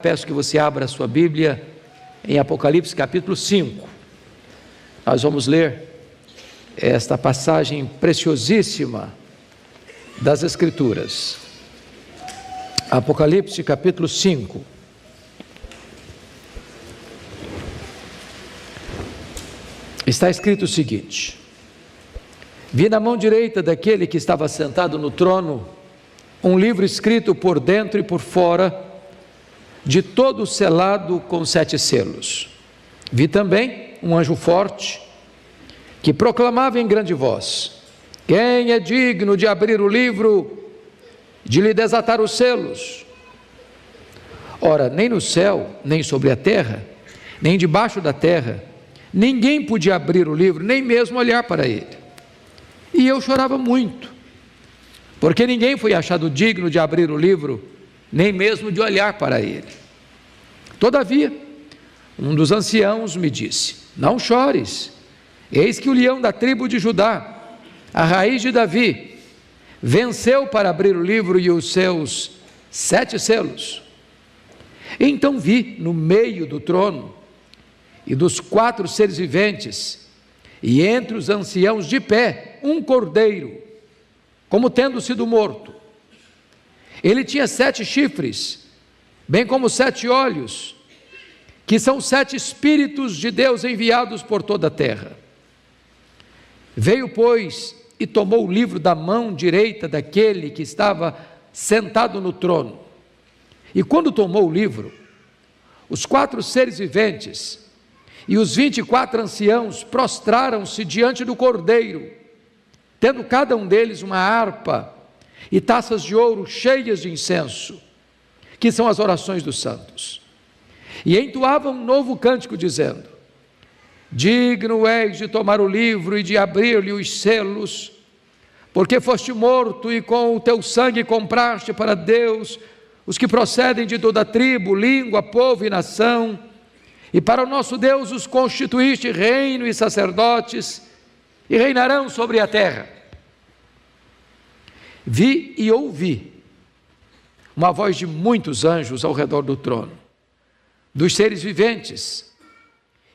Peço que você abra a sua Bíblia em Apocalipse capítulo 5. Nós vamos ler esta passagem preciosíssima das Escrituras. Apocalipse capítulo 5. Está escrito o seguinte: vi na mão direita daquele que estava sentado no trono um livro escrito por dentro e por fora, de todo selado com 7 selos. Vi também um anjo forte, que proclamava em grande voz: quem é digno de abrir o livro, de lhe desatar os selos? Ora, nem no céu, nem sobre a terra, nem debaixo da terra, ninguém podia abrir o livro, nem mesmo olhar para ele. E eu chorava muito, porque ninguém foi achado digno de abrir o livro, nem mesmo de olhar para ele. Todavia, um dos anciãos me disse: não chores, eis que o leão da tribo de Judá, a raiz de Davi, venceu para abrir o livro e os seus 7 selos. Então vi no meio do trono e dos 4 seres viventes, e entre os anciãos de pé, um cordeiro, como tendo sido morto. Ele tinha 7 chifres, bem como 7 olhos, que são 7 Espíritos de Deus enviados por toda a terra. Veio, pois, e tomou o livro da mão direita daquele que estava sentado no trono. E quando tomou o livro, os 4 seres viventes e os 24 anciãos prostraram-se diante do cordeiro, tendo cada um deles uma harpa e taças de ouro cheias de incenso, que são as orações dos santos, e entoavam um novo cântico, dizendo: digno és de tomar o livro e de abrir-lhe os selos, porque foste morto e com o teu sangue compraste para Deus os que procedem de toda tribo, língua, povo e nação, e para o nosso Deus os constituíste reino e sacerdotes, e reinarão sobre a terra. Vi e ouvi uma voz de muitos anjos ao redor do trono, dos seres viventes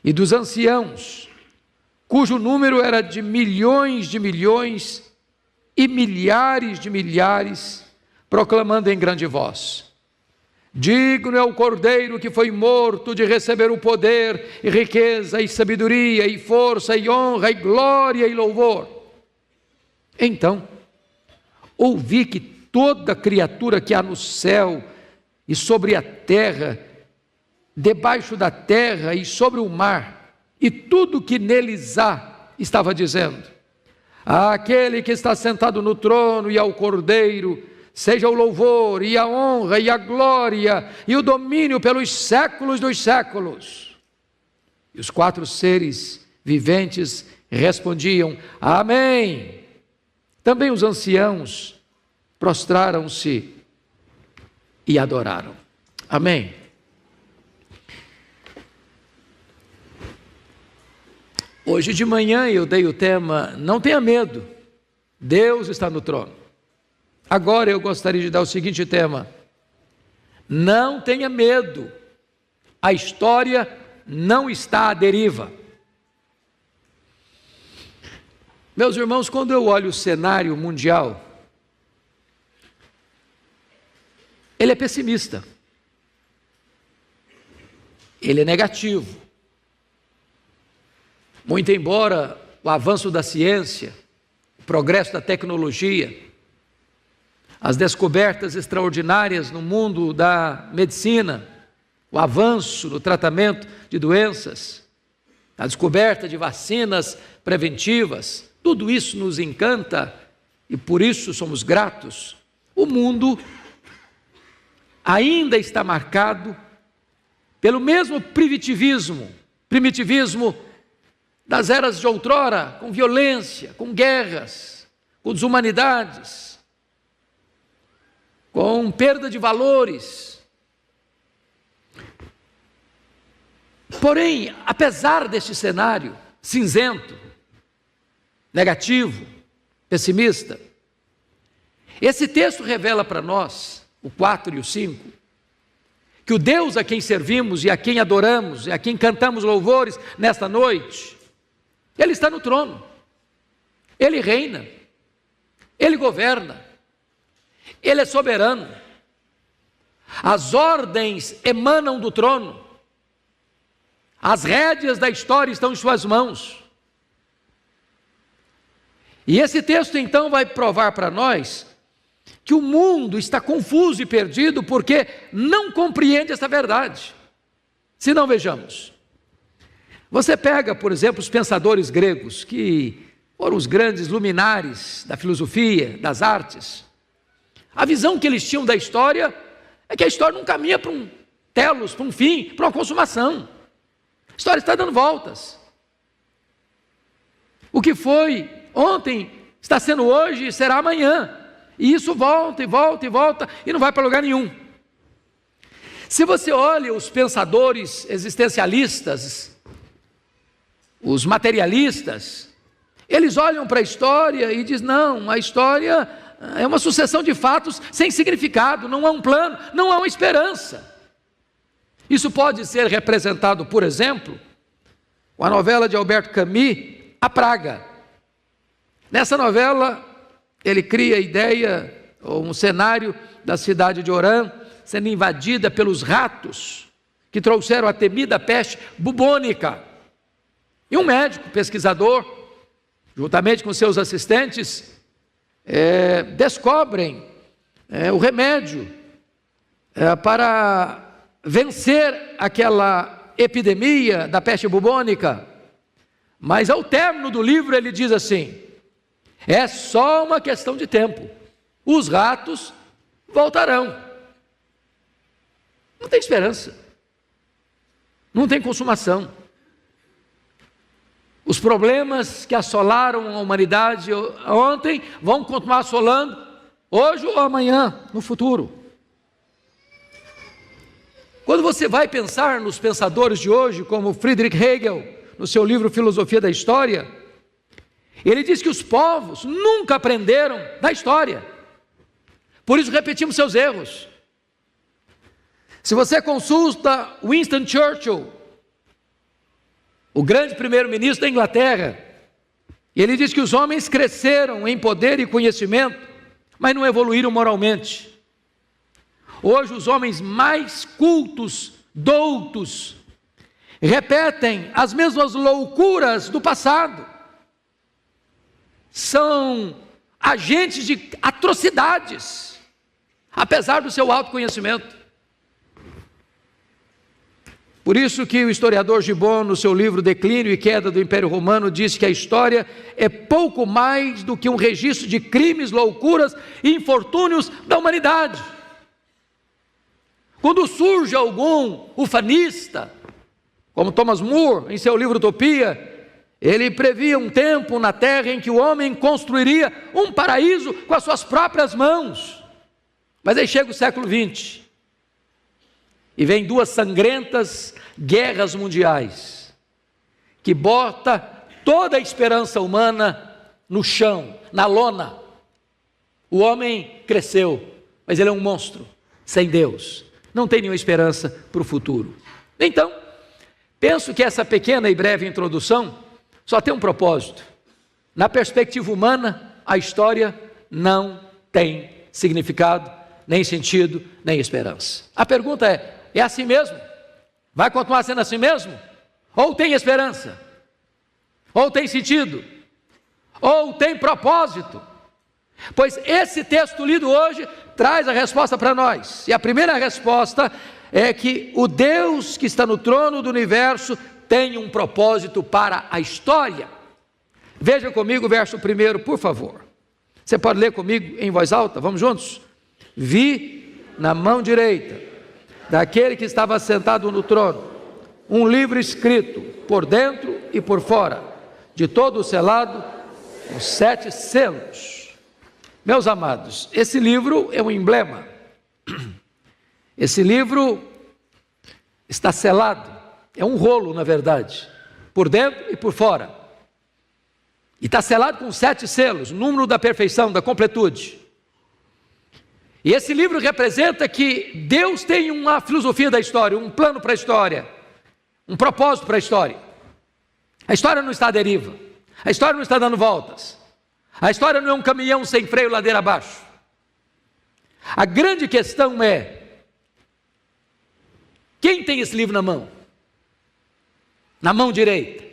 e dos anciãos, cujo número era de milhões e milhares de milhares, proclamando em grande voz: digno é o cordeiro que foi morto de receber o poder e riqueza e sabedoria e força e honra e glória e louvor. Então ouvi que toda criatura que há no céu e sobre a terra, debaixo da terra e sobre o mar, e tudo que neles há, estava dizendo: àquele que está sentado no trono e ao Cordeiro, seja o louvor e a honra e a glória e o domínio pelos séculos dos séculos. E os 4 seres viventes respondiam: amém. Também os anciãos prostraram-se e adoraram. Amém. Hoje de manhã eu dei o tema: não tenha medo, Deus está no trono. Agora eu gostaria de dar o seguinte tema: não tenha medo, a história não está à deriva. Meus irmãos, quando eu olho o cenário mundial, ele é pessimista, ele é negativo. Muito embora o avanço da ciência, o progresso da tecnologia, as descobertas extraordinárias no mundo da medicina, o avanço no tratamento de doenças, a descoberta de vacinas preventivas, tudo isso nos encanta e por isso somos gratos. O mundo ainda está marcado pelo mesmo primitivismo das eras de outrora, com violência, com guerras, com desumanidades, com perda de valores. Porém, apesar deste cenário cinzento, negativo, pessimista, esse texto revela para nós, o 4 e o 5, que o Deus a quem servimos e a quem adoramos e a quem cantamos louvores nesta noite, Ele está no trono, Ele reina, Ele governa, Ele é soberano, as ordens emanam do trono, as rédeas da história estão em suas mãos. E esse texto então vai provar para nós que o mundo está confuso e perdido porque não compreende essa verdade. Se não, vejamos. Você pega, por exemplo, os pensadores gregos, que foram os grandes luminares da filosofia, das artes. A visão que eles tinham da história é que a história não caminha para um telos, para um fim, para uma consumação. A história está dando voltas. O que foi ontem está sendo hoje e será amanhã. E isso volta e volta e volta e não vai para lugar nenhum. Se você olha os pensadores existencialistas, os materialistas, eles olham para a história e dizem: não, a história é uma sucessão de fatos sem significado, não há um plano, não há uma esperança. Isso pode ser representado, por exemplo, com a novela de Albert Camus, A Praga. Nessa novela, ele cria a ideia, ou um cenário da cidade de Oran, sendo invadida pelos ratos, que trouxeram a temida peste bubônica. E um médico, pesquisador, juntamente com seus assistentes, descobrem o remédio para vencer aquela epidemia da peste bubônica. Mas ao término do livro ele diz assim: é só uma questão de tempo, os ratos voltarão. Não tem esperança, não tem consumação. Os problemas que assolaram a humanidade ontem vão continuar assolando hoje ou amanhã, no futuro. Quando você vai pensar nos pensadores de hoje, como Friedrich Hegel, no seu livro Filosofia da História, ele diz que os povos nunca aprenderam da história, por isso repetimos seus erros. Se você consulta Winston Churchill, o grande primeiro-ministro da Inglaterra, ele diz que os homens cresceram em poder e conhecimento, mas não evoluíram moralmente. Hoje os homens mais cultos, doutos, repetem as mesmas loucuras do passado. São agentes de atrocidades, apesar do seu autoconhecimento. Por isso que o historiador Gibbon, no seu livro Declínio e Queda do Império Romano, diz que a história é pouco mais do que um registro de crimes, loucuras e infortúnios da humanidade. Quando surge algum ufanista, como Thomas More, em seu livro Utopia, ele previa um tempo na terra em que o homem construiria um paraíso com as suas próprias mãos. Mas aí chega o século XX, e vem duas sangrentas guerras mundiais, que bota toda a esperança humana no chão, na lona. O homem cresceu, mas ele é um monstro, sem Deus, não tem nenhuma esperança para o futuro. Então, penso que essa pequena e breve introdução só tem um propósito. Na perspectiva humana, a história não tem significado, nem sentido, nem esperança. A pergunta é assim mesmo? Vai continuar sendo assim mesmo? Ou tem esperança? Ou tem sentido? Ou tem propósito? Pois esse texto lido hoje traz a resposta para nós. E a primeira resposta é que o Deus que está no trono do universo tem um propósito para a história. Veja comigo o verso 1, por favor. Você pode ler comigo em voz alta? Vamos juntos? Vi na mão direita daquele que estava sentado no trono um livro escrito por dentro e por fora, de todo selado com 7 selos. Meus amados, esse livro é um emblema. Esse livro está selado, é um rolo na verdade, por dentro e por fora, e está selado com 7 selos, número da perfeição, da completude. E esse livro representa que Deus tem uma filosofia da história, um plano para a história, um propósito para a história. A história não está à deriva, a história não está dando voltas, a história não é um caminhão sem freio ladeira abaixo. A grande questão é: quem tem esse livro na mão? Na mão direita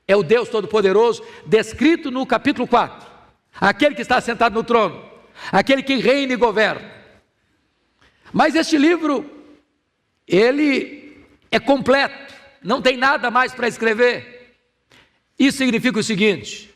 é o Deus Todo-Poderoso, descrito no capítulo 4, aquele que está sentado no trono, aquele que reina e governa. Mas este livro, ele é completo, não tem nada mais para escrever. Isso significa o seguinte: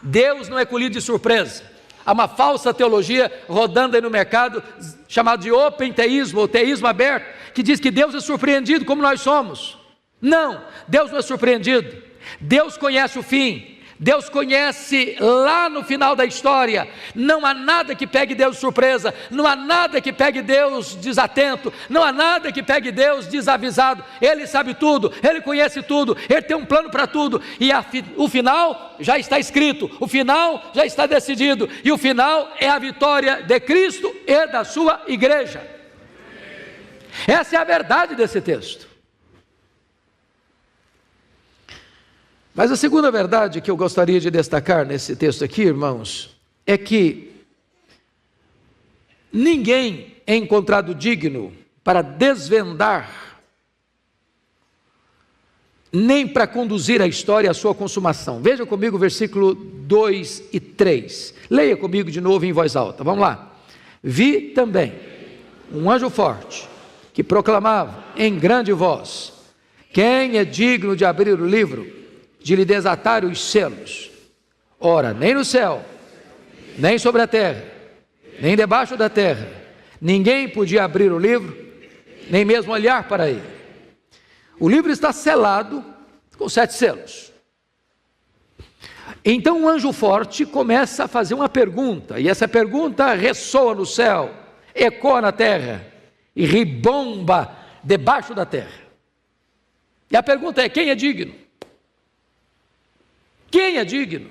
Deus não é colhido de surpresa. Há uma falsa teologia rodando aí no mercado, chamada de open teísmo, ou teísmo aberto, que diz que Deus é surpreendido como nós somos. Não, Deus não é surpreendido. Deus conhece o fim, Deus conhece lá no final da história. Não há nada que pegue Deus de surpresa, não há nada que pegue Deus desatento, não há nada que pegue Deus desavisado. Ele sabe tudo, Ele conhece tudo, Ele tem um plano para tudo, e o final já está escrito, o final já está decidido, e o final é a vitória de Cristo e da sua igreja. Essa é a verdade desse texto. Mas a segunda verdade que eu gostaria de destacar nesse texto aqui, irmãos, é que ninguém é encontrado digno para desvendar, nem para conduzir a história à sua consumação. Veja comigo o versículo 2 e 3. Leia comigo de novo em voz alta. Vamos lá. Vi também um anjo forte que proclamava em grande voz: quem é digno de abrir o livro, de lhe desatar os selos? Ora, nem no céu, nem sobre a terra, nem debaixo da terra, ninguém podia abrir o livro, nem mesmo olhar para ele. O livro está selado com 7 selos. Então um anjo forte começa a fazer uma pergunta, e essa pergunta ressoa no céu, ecoa na terra e ribomba debaixo da terra. E a pergunta é: quem é digno? Quem é digno?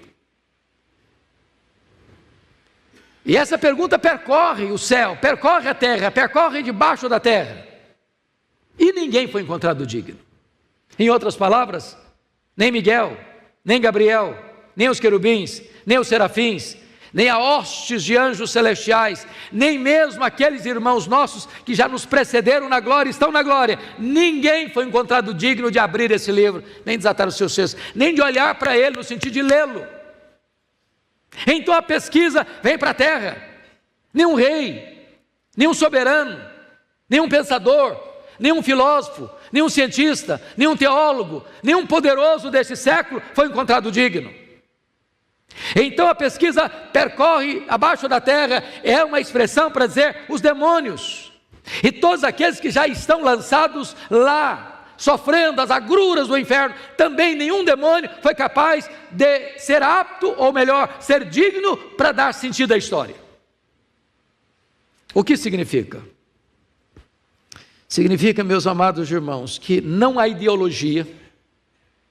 E essa pergunta percorre o céu, percorre a terra, percorre debaixo da terra, e ninguém foi encontrado digno. Em outras palavras, nem Miguel, nem Gabriel, nem os querubins, nem os serafins, nem a hostes de anjos celestiais, nem mesmo aqueles irmãos nossos que já nos precederam na glória, estão na glória. Ninguém foi encontrado digno de abrir esse livro, nem desatar os seus selos, nem de olhar para ele no sentido de lê-lo. Então a pesquisa vem para a terra. Nenhum rei, nenhum soberano, nenhum pensador, nenhum filósofo, nenhum cientista, nenhum teólogo, nenhum poderoso deste século foi encontrado digno. Então a pesquisa percorre abaixo da terra, é uma expressão para dizer os demônios, e todos aqueles que já estão lançados lá, sofrendo as agruras do inferno. Também nenhum demônio foi capaz de ser apto, ou melhor, ser digno para dar sentido à história. O que significa? Significa, meus amados irmãos, que não há ideologia.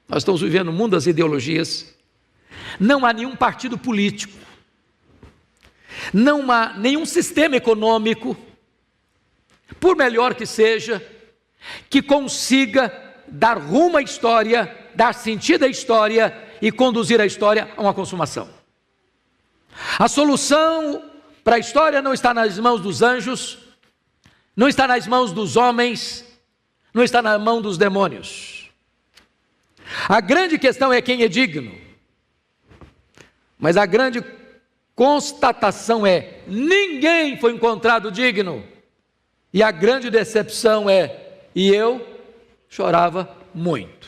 Nós estamos vivendo no mundo das ideologias. Não há nenhum partido político, não há nenhum sistema econômico, por melhor que seja, que consiga dar rumo à história, dar sentido à história e conduzir a história a uma consumação. A solução para a história não está nas mãos dos anjos, não está nas mãos dos homens, não está na mão dos demônios. A grande questão é quem é digno. Mas a grande constatação é: ninguém foi encontrado digno. E a grande decepção é: e eu chorava muito.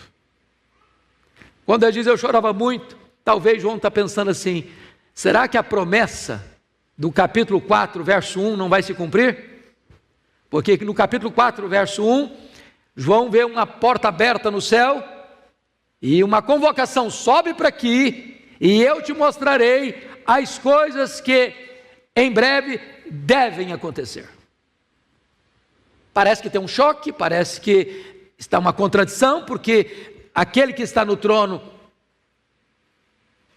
Quando ele diz eu chorava muito, talvez João está pensando assim: será que a promessa do capítulo 4, verso 1 não vai se cumprir? Porque no capítulo 4, verso 1, João vê uma porta aberta no céu e uma convocação: sobe para aqui e eu te mostrarei as coisas que em breve devem acontecer. Parece que tem um choque, parece que está uma contradição, porque aquele que está no trono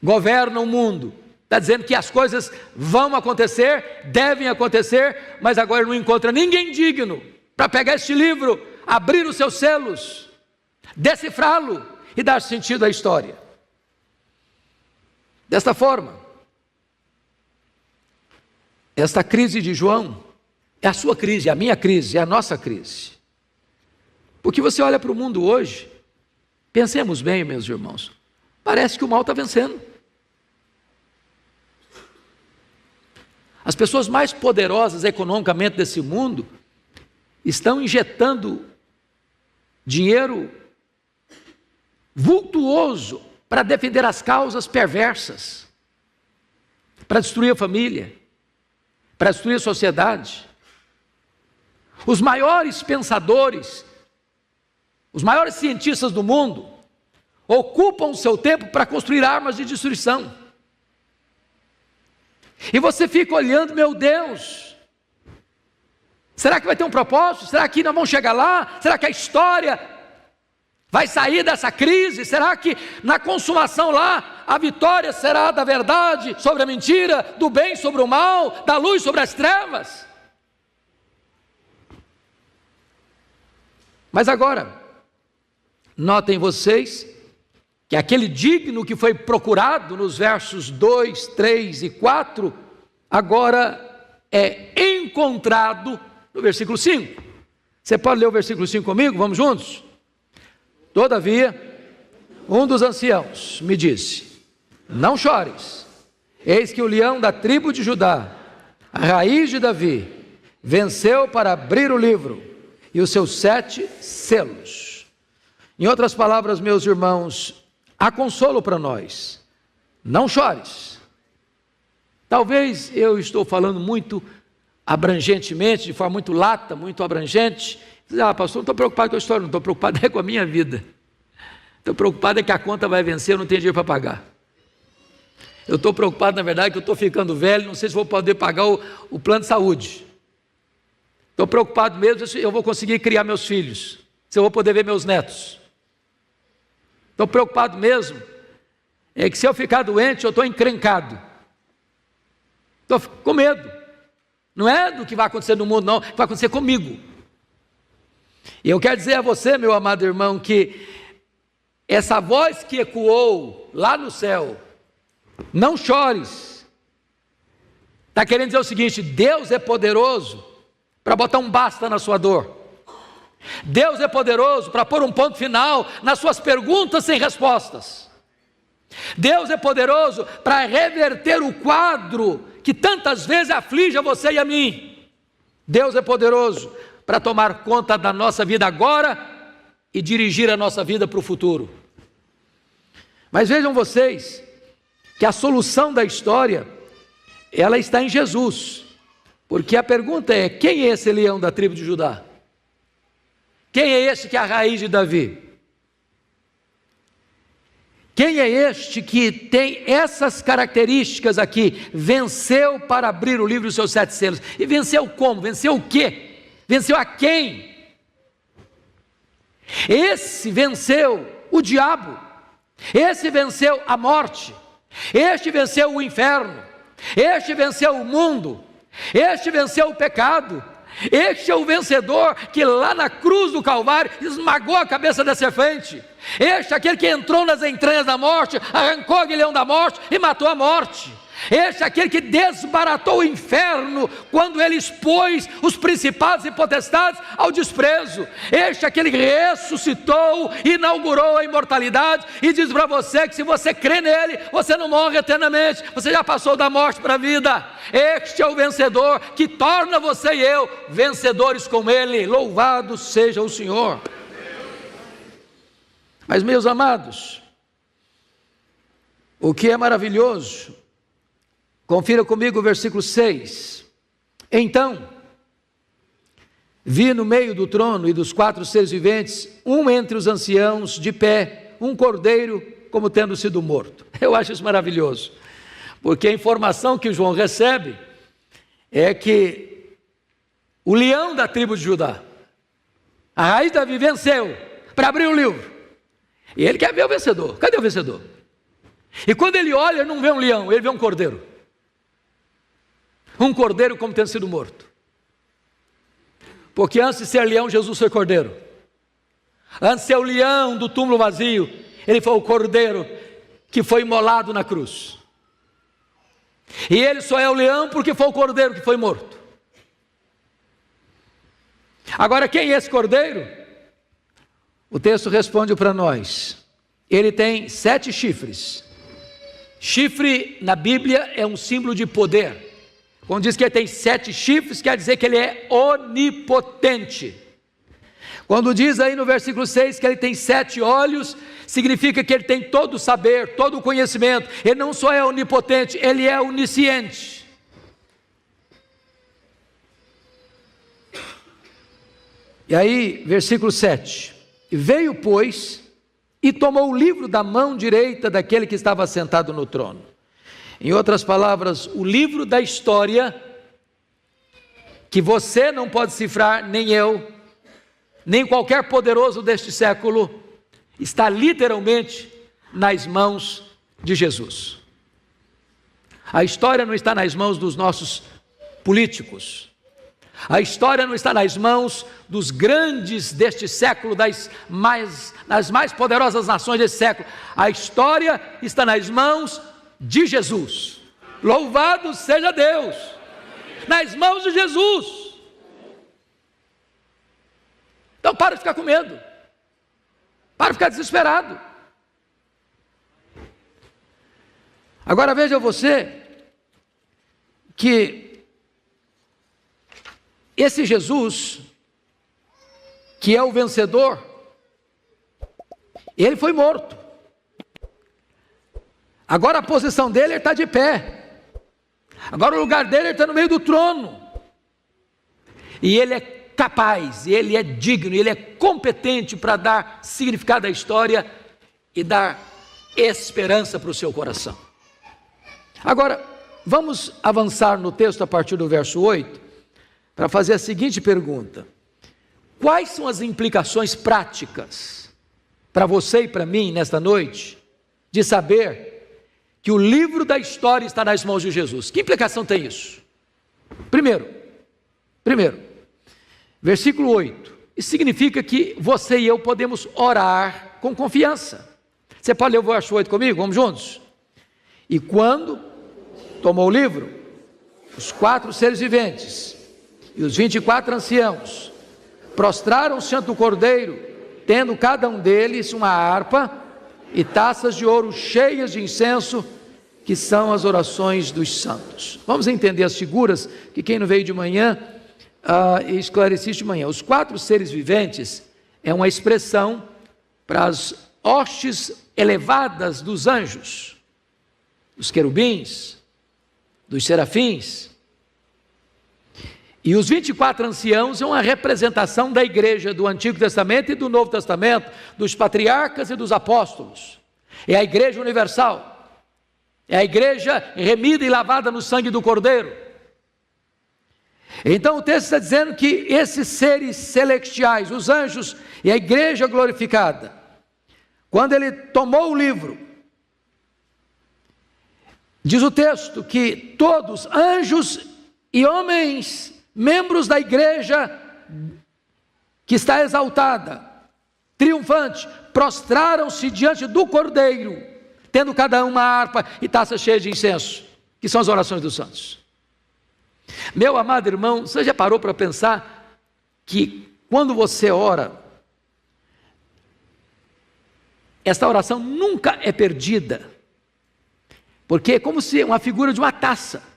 governa o mundo, Está dizendo que as coisas vão acontecer, devem acontecer, mas agora ele não encontra ninguém digno para pegar este livro, abrir os seus selos, decifrá-lo e dar sentido à história. Desta forma, esta crise de João é a sua crise, é a minha crise, é a nossa crise. Porque você olha para o mundo hoje, pensemos bem, meus irmãos, parece que o mal está vencendo. As pessoas mais poderosas economicamente desse mundo estão injetando dinheiro vultuoso para defender as causas perversas, para destruir a família, para destruir a sociedade. Os maiores pensadores, os maiores cientistas do mundo ocupam o seu tempo para construir armas de destruição. E você fica olhando, meu Deus, será que vai ter um propósito? Será que nós vamos chegar lá? Será que a história vai sair dessa crise? Será que na consumação lá, a vitória será da verdade sobre a mentira, do bem sobre o mal, da luz sobre as trevas? Mas agora, notem vocês que aquele digno que foi procurado nos versos 2, 3 e 4, agora é encontrado no versículo 5. Você pode ler o versículo 5 comigo? Vamos juntos? Todavia, um dos anciãos me disse: não chores, eis que o leão da tribo de Judá, a raiz de Davi, venceu para abrir o livro e os seus 7 selos. Em outras palavras, meus irmãos, há consolo para nós, não chores. Talvez eu estou falando muito abrangentemente, de forma muito lata, muito abrangente. Pastor, não estou preocupado com a história, não estou preocupado com a minha vida. Estou preocupado que a conta vai vencer, eu não tenho dinheiro para pagar. Eu estou preocupado, na verdade, que eu estou ficando velho, não sei se vou poder pagar o plano de saúde. Estou preocupado mesmo se eu vou conseguir criar meus filhos, se eu vou poder ver meus netos. Estou preocupado mesmo, é que se eu ficar doente, eu estou encrencado. Estou com medo. Não é do que vai acontecer no mundo, não, que vai acontecer comigo. E eu quero dizer a você, meu amado irmão, que essa voz que ecoou lá no céu, não chores, está querendo dizer o seguinte: Deus é poderoso para botar um basta na sua dor. Deus é poderoso para pôr um ponto final nas suas perguntas sem respostas. Deus é poderoso para reverter o quadro que tantas vezes aflige a você e a mim. Deus é poderoso para tomar conta da nossa vida agora e dirigir a nossa vida para o futuro. Mas vejam vocês que a solução da história, ela está em Jesus. Porque a pergunta é: quem é esse leão da tribo de Judá? Quem é este que é a raiz de Davi? Quem é este que tem essas características aqui? Venceu para abrir o livro dos seus 7 selos. E venceu como? Venceu o quê? Venceu a quem? Esse venceu o diabo. Esse venceu a morte. Este venceu o inferno. Este venceu o mundo. Este venceu o pecado. Este é o vencedor que lá na cruz do Calvário esmagou a cabeça da serpente. Este é aquele que entrou nas entranhas da morte, arrancou o aguilhão da morte e matou a morte. Este é aquele que desbaratou o inferno quando ele expôs os principados e potestades ao desprezo. Este é aquele que ressuscitou, inaugurou a imortalidade e diz para você que se você crê nele, você não morre eternamente, você já passou da morte para a vida. Este é o vencedor que torna você e eu vencedores com ele. Louvado seja o Senhor. Mas, meus amados, o que é maravilhoso, confira comigo o versículo 6. Então, vi no meio do trono e dos 4 seres viventes, um entre os anciãos de pé, um cordeiro como tendo sido morto. Eu acho isso maravilhoso, porque a informação que João recebe é que o leão da tribo de Judá, a raiz de Davi, venceu para abrir o livro. E ele quer ver o vencedor. Cadê o vencedor? E quando ele olha, ele não vê um leão, ele vê um cordeiro. Um cordeiro como tendo sido morto. Porque antes de ser leão, Jesus foi cordeiro. Antes de ser o leão do túmulo vazio, ele foi o cordeiro que foi imolado na cruz. E ele só é o leão porque foi o cordeiro que foi morto. Agora, quem é esse cordeiro? O texto responde para nós. Ele tem 7 chifres. Chifre na Bíblia é um símbolo de poder. Quando diz que ele tem 7 chifres, quer dizer que ele é onipotente. Quando diz aí no versículo 6 que ele tem 7 olhos, significa que ele tem todo o saber, todo o conhecimento. Ele não só é onipotente, ele é onisciente. E aí, versículo 7. Veio, pois, e tomou o livro da mão direita daquele que estava sentado no trono. Em outras palavras, o livro da história, que você não pode cifrar, nem eu, nem qualquer poderoso deste século, está literalmente nas mãos de Jesus. A história não está nas mãos dos nossos políticos. A história não está nas mãos dos grandes deste século, das mais poderosas nações desse século. A história está nas mãos de Jesus. Louvado seja Deus! Nas mãos de Jesus. Então para de ficar com medo. Para de ficar desesperado. Agora veja você que esse Jesus, que é o vencedor, ele foi morto. Agora a posição dele, ele está de pé. Agora o lugar dele, ele está no meio do trono. E ele é capaz, ele é digno, ele é competente para dar significado à história e dar esperança para o seu coração. Agora, vamos avançar no texto a partir do verso 8, para fazer a seguinte pergunta: quais são as implicações práticas para você e para mim nesta noite, de saber que o livro da história está nas mãos de Jesus? Que implicação tem isso? Primeiro, versículo 8, isso significa que você e eu podemos orar com confiança. Você pode ler o verso 8 comigo? Vamos juntos? E quando tomou o livro, os 4 seres viventes e os 24 anciãos prostraram-se diante do Cordeiro, tendo cada um deles uma harpa e taças de ouro cheias de incenso, que são as orações dos santos. Vamos entender as figuras, que quem não veio de manhã, esclareci de manhã. Os 4 seres viventes é uma expressão para as hostes elevadas dos anjos, dos querubins, dos serafins. E os 24 anciãos é uma representação da igreja do Antigo Testamento e do Novo Testamento, dos patriarcas e dos apóstolos. É a igreja universal, é a igreja remida e lavada no sangue do Cordeiro. Então o texto está dizendo que esses seres celestiais, os anjos e a igreja glorificada, quando ele tomou o livro, diz o texto que todos, anjos e homens, membros da igreja que está exaltada, triunfante, prostraram-se diante do Cordeiro, tendo cada um uma harpa e taça cheia de incenso, que são as orações dos santos. Meu amado irmão, você já parou para pensar que quando você ora, esta oração nunca é perdida, porque é como se uma figura de uma taça,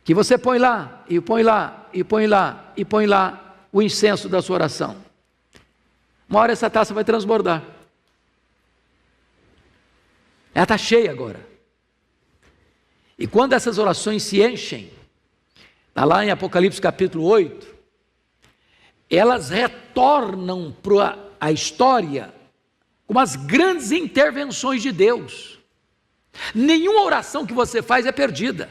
que você põe lá, e põe lá, e põe lá, e põe lá o incenso da sua oração. Uma hora essa taça vai transbordar. Ela está cheia agora. E quando essas orações se enchem, está lá em Apocalipse capítulo 8, elas retornam para a história como as grandes intervenções de Deus. Nenhuma oração que você faz é perdida.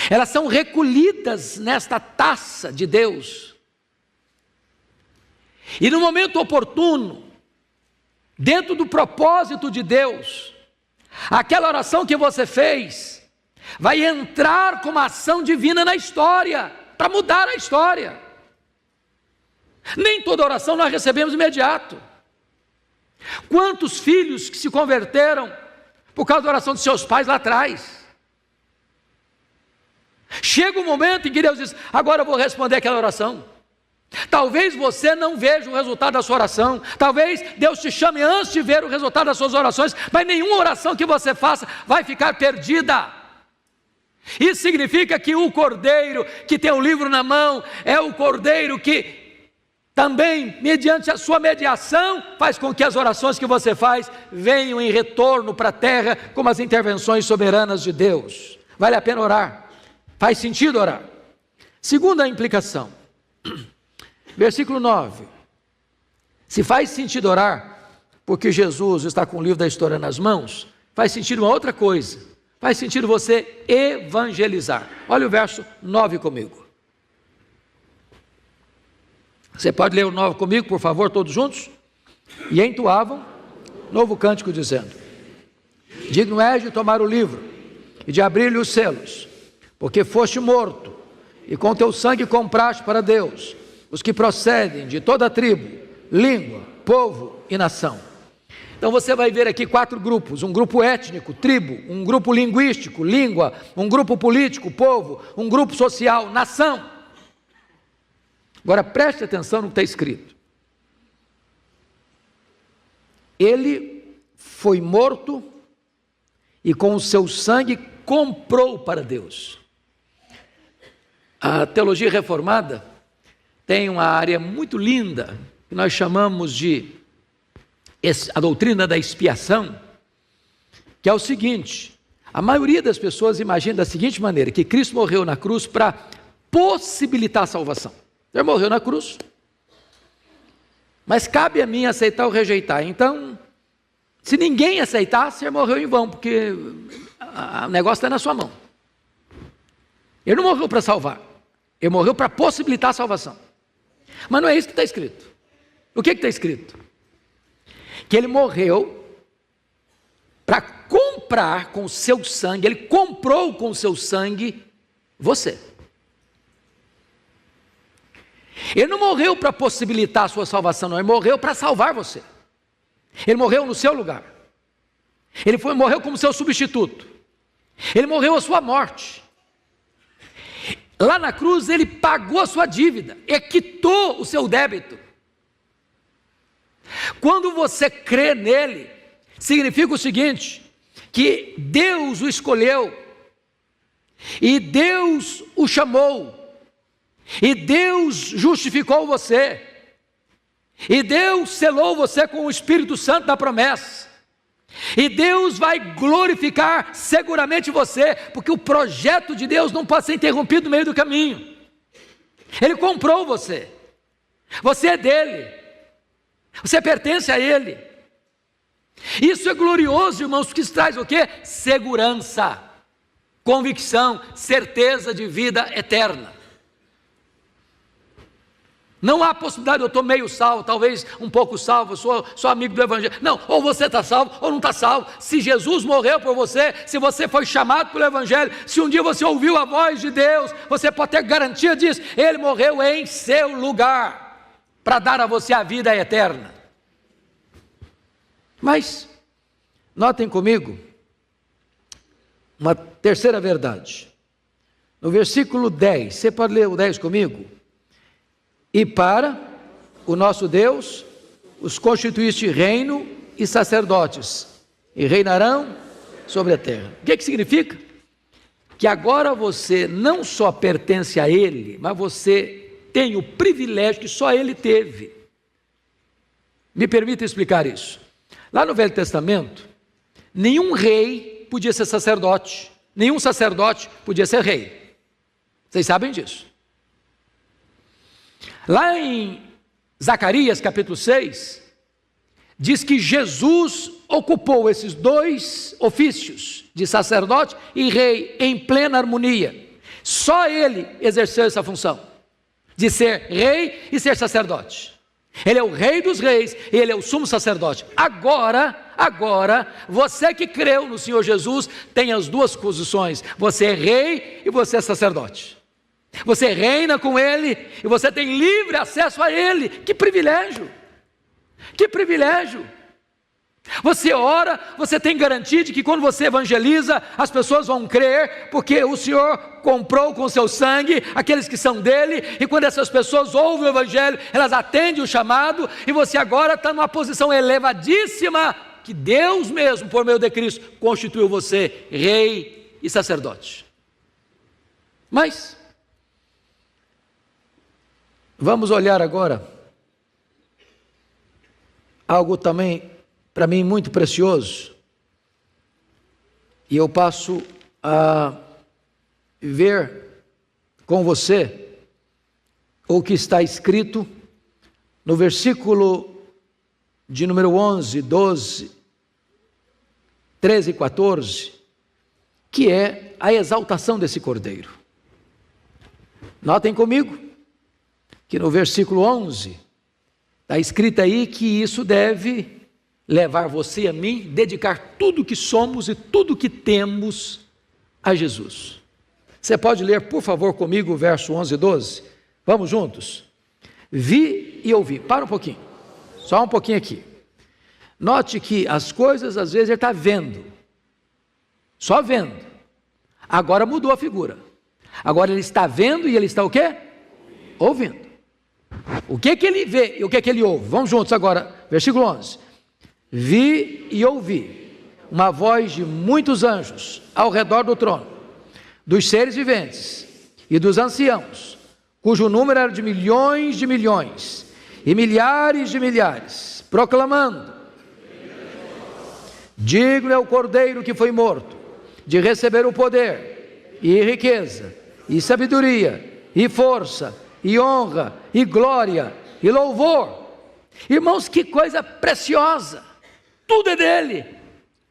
Elas são recolhidas nesta taça de Deus. E no momento oportuno, dentro do propósito de Deus, aquela oração que você fez vai entrar com uma ação divina na história, para mudar a história. Nem toda oração nós recebemos imediato. Quantos filhos que se converteram por causa da oração de seus pais lá atrás? Chega um momento em que Deus diz: agora eu vou responder aquela oração. Talvez você não veja o resultado da sua oração, talvez Deus te chame antes de ver o resultado das suas orações, mas nenhuma oração que você faça vai ficar perdida. Isso significa que o cordeiro que tem o livro na mão é o cordeiro que também, mediante a sua mediação, faz com que as orações que você faz venham em retorno para a terra, como as intervenções soberanas de Deus. Vale a pena orar, faz sentido orar. Segunda implicação, versículo 9: se faz sentido orar, porque Jesus está com o livro da história nas mãos, faz sentido uma outra coisa, faz sentido você evangelizar. Olha o verso 9 comigo. Você pode ler o 9 comigo, por favor, todos juntos? E entoavam novo cântico dizendo: digno és de tomar o livro e de abrir-lhe os selos, porque foste morto e com teu sangue compraste para Deus os que procedem de toda a tribo, língua, povo e nação. Então você vai ver aqui 4 grupos: um grupo étnico, tribo; um grupo linguístico, língua; um grupo político, povo; um grupo social, nação. Agora preste atenção no que está escrito: ele foi morto e com o seu sangue comprou para Deus. A teologia reformada tem uma área muito linda que nós chamamos de a doutrina da expiação, que é o seguinte: a maioria das pessoas imagina da seguinte maneira, que Cristo morreu na cruz para possibilitar a salvação. Ele morreu na cruz, mas cabe a mim aceitar ou rejeitar. Então, se ninguém aceitasse, ele morreu em vão, porque o negócio está na sua mão. Ele não morreu para salvar, ele morreu para possibilitar a salvação. Mas não é isso que está escrito. O que está escrito? Que ele morreu para comprar com o seu sangue, ele comprou com o seu sangue você. Ele não morreu para possibilitar a sua salvação, não, ele morreu para salvar você. Ele morreu no seu lugar, ele morreu como seu substituto, ele morreu a sua morte. Lá na cruz ele pagou a sua dívida, quitou o seu débito. Quando você crê nele, significa o seguinte: que Deus o escolheu, e Deus o chamou, e Deus justificou você, e Deus selou você com o Espírito Santo da promessa, e Deus vai glorificar seguramente você, porque o projeto de Deus não pode ser interrompido no meio do caminho. Ele comprou você, você é dele, você pertence a ele. Isso é glorioso, irmãos, porque isso traz o quê? Segurança, convicção, certeza de vida eterna. Não há possibilidade de eu estou meio salvo, talvez um pouco salvo, sou amigo do Evangelho. Não, ou você está salvo ou não está salvo. Se Jesus morreu por você, se você foi chamado pelo Evangelho, se um dia você ouviu a voz de Deus, você pode ter garantia disso. Ele morreu em seu lugar, para dar a você a vida eterna. Mas, notem comigo, uma terceira verdade. No versículo 10, você pode ler o 10 comigo? E para o nosso Deus os constituíste reino e sacerdotes, e reinarão sobre a terra. O que significa? Que agora você não só pertence a Ele, mas você tem o privilégio que só Ele teve. Me permita explicar isso. Lá no Velho Testamento, nenhum rei podia ser sacerdote, nenhum sacerdote podia ser rei. Vocês sabem disso. Lá em Zacarias capítulo 6, diz que Jesus ocupou esses 2 ofícios, de sacerdote e rei, em plena harmonia. Só ele exerceu essa função, de ser rei e ser sacerdote. Ele é o Rei dos Reis e Ele é o sumo sacerdote. Agora, você que creu no Senhor Jesus tem as duas posições: você é rei e você é sacerdote. Você reina com Ele e você tem livre acesso a Ele. Que privilégio! Que privilégio! Você ora, você tem garantia de que quando você evangeliza, as pessoas vão crer, porque o Senhor comprou com o seu sangue aqueles que são dele, e quando essas pessoas ouvem o evangelho, elas atendem o chamado, e você agora está numa posição elevadíssima, que Deus mesmo, por meio de Cristo, constituiu você rei e sacerdote. Mas, vamos olhar agora algo também para mim muito precioso, e eu passo a ver com você o que está escrito no versículo de número 11, 12, 13 e 14, que é a exaltação desse cordeiro. Notem comigo que no versículo 11 está escrito aí que isso deve levar você e a mim, dedicar tudo que somos e tudo que temos a Jesus. Você pode ler, por favor, comigo o verso 11 e 12? Vamos juntos? Vi e ouvi. Para um pouquinho, só um pouquinho aqui. Note que as coisas, às vezes, ele está vendo, só vendo. Agora mudou a figura. Agora ele está vendo e ele está o quê? Ouvindo. O que que ele vê e o que que ele ouve? Vamos juntos agora, versículo 11. Vi e ouvi uma voz de muitos anjos ao redor do trono, dos seres viventes e dos anciãos, cujo número era de milhões e milhares de milhares, proclamando: digno é o cordeiro que foi morto de receber o poder e riqueza e sabedoria e força e honra e glória e louvor. Irmãos, que coisa preciosa! Tudo é dele,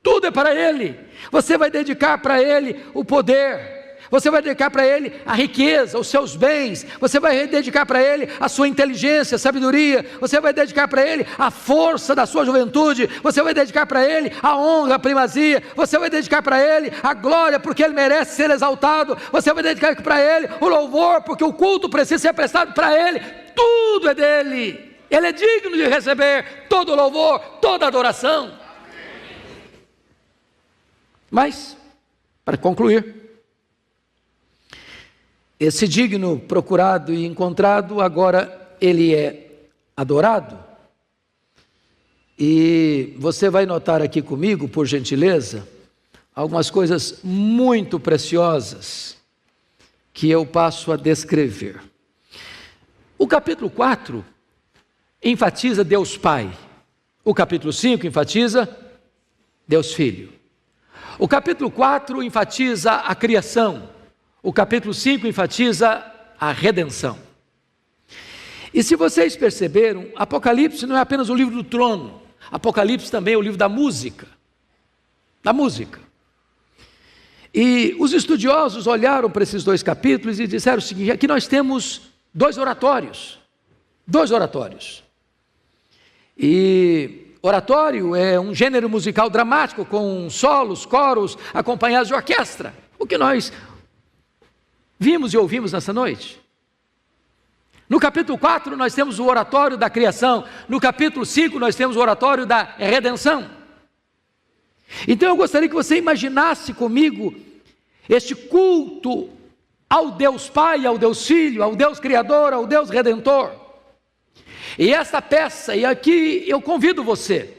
tudo é para ele. Você vai dedicar para ele o poder, você vai dedicar para ele a riqueza, os seus bens, você vai dedicar para ele a sua inteligência, a sabedoria, você vai dedicar para ele a força da sua juventude, você vai dedicar para ele a honra, a primazia, você vai dedicar para ele a glória, porque ele merece ser exaltado, você vai dedicar para ele o louvor, porque o culto precisa ser prestado para ele. Tudo é dele. Ele é digno de receber todo o louvor, toda a adoração. Mas, para concluir, esse digno procurado e encontrado, agora ele é adorado. E você vai notar aqui comigo, por gentileza, algumas coisas muito preciosas que eu passo a descrever. O capítulo 4 enfatiza Deus Pai. O capítulo 5 enfatiza Deus Filho. O capítulo 4 enfatiza a criação. O capítulo 5 enfatiza a redenção. E se vocês perceberam, Apocalipse não é apenas o livro do trono. Apocalipse também é o livro da música. Da música. E os estudiosos olharam para esses dois capítulos e disseram o seguinte: aqui nós temos dois oratórios. Dois oratórios. E oratório é um gênero musical dramático com solos, coros, acompanhados de orquestra. O que nós vimos e ouvimos nessa noite. No capítulo 4 nós temos o oratório da criação. No capítulo 5 nós temos o oratório da redenção. Então eu gostaria que você imaginasse comigo este culto ao Deus Pai, ao Deus Filho, ao Deus Criador, ao Deus Redentor. E esta peça, e aqui eu convido você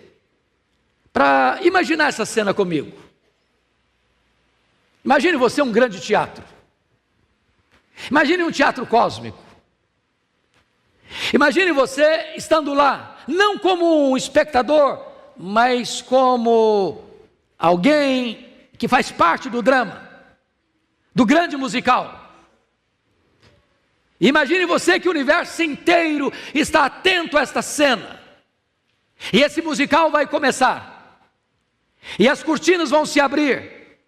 para imaginar essa cena comigo. Imagine você um grande teatro. Imagine um teatro cósmico. Imagine você estando lá, não como um espectador, mas como alguém que faz parte do drama, do grande musical. Imagine você que o universo inteiro está atento a esta cena. E esse musical vai começar. E as cortinas vão se abrir.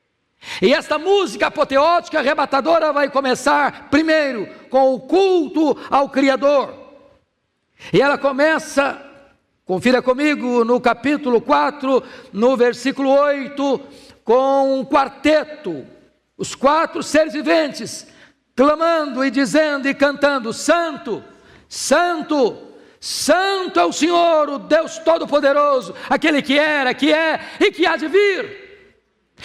E esta música apoteótica, arrebatadora, vai começar primeiro com o culto ao Criador. E ela começa, confira comigo, no capítulo 4, no versículo 8, com um quarteto, os 4 seres viventes, clamando e dizendo e cantando: Santo, Santo, Santo é o Senhor, o Deus Todo-Poderoso, aquele que era, que é e que há de vir.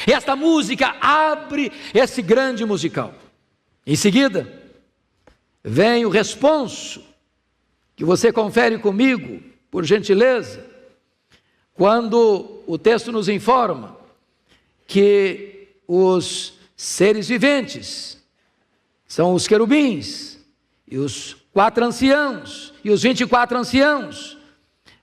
E esta música abre esse grande musical. Em seguida, vem o responso, que você confere comigo, por gentileza, quando o texto nos informa que os seres viventes são os querubins e os 4 anciãos e os 24 anciãos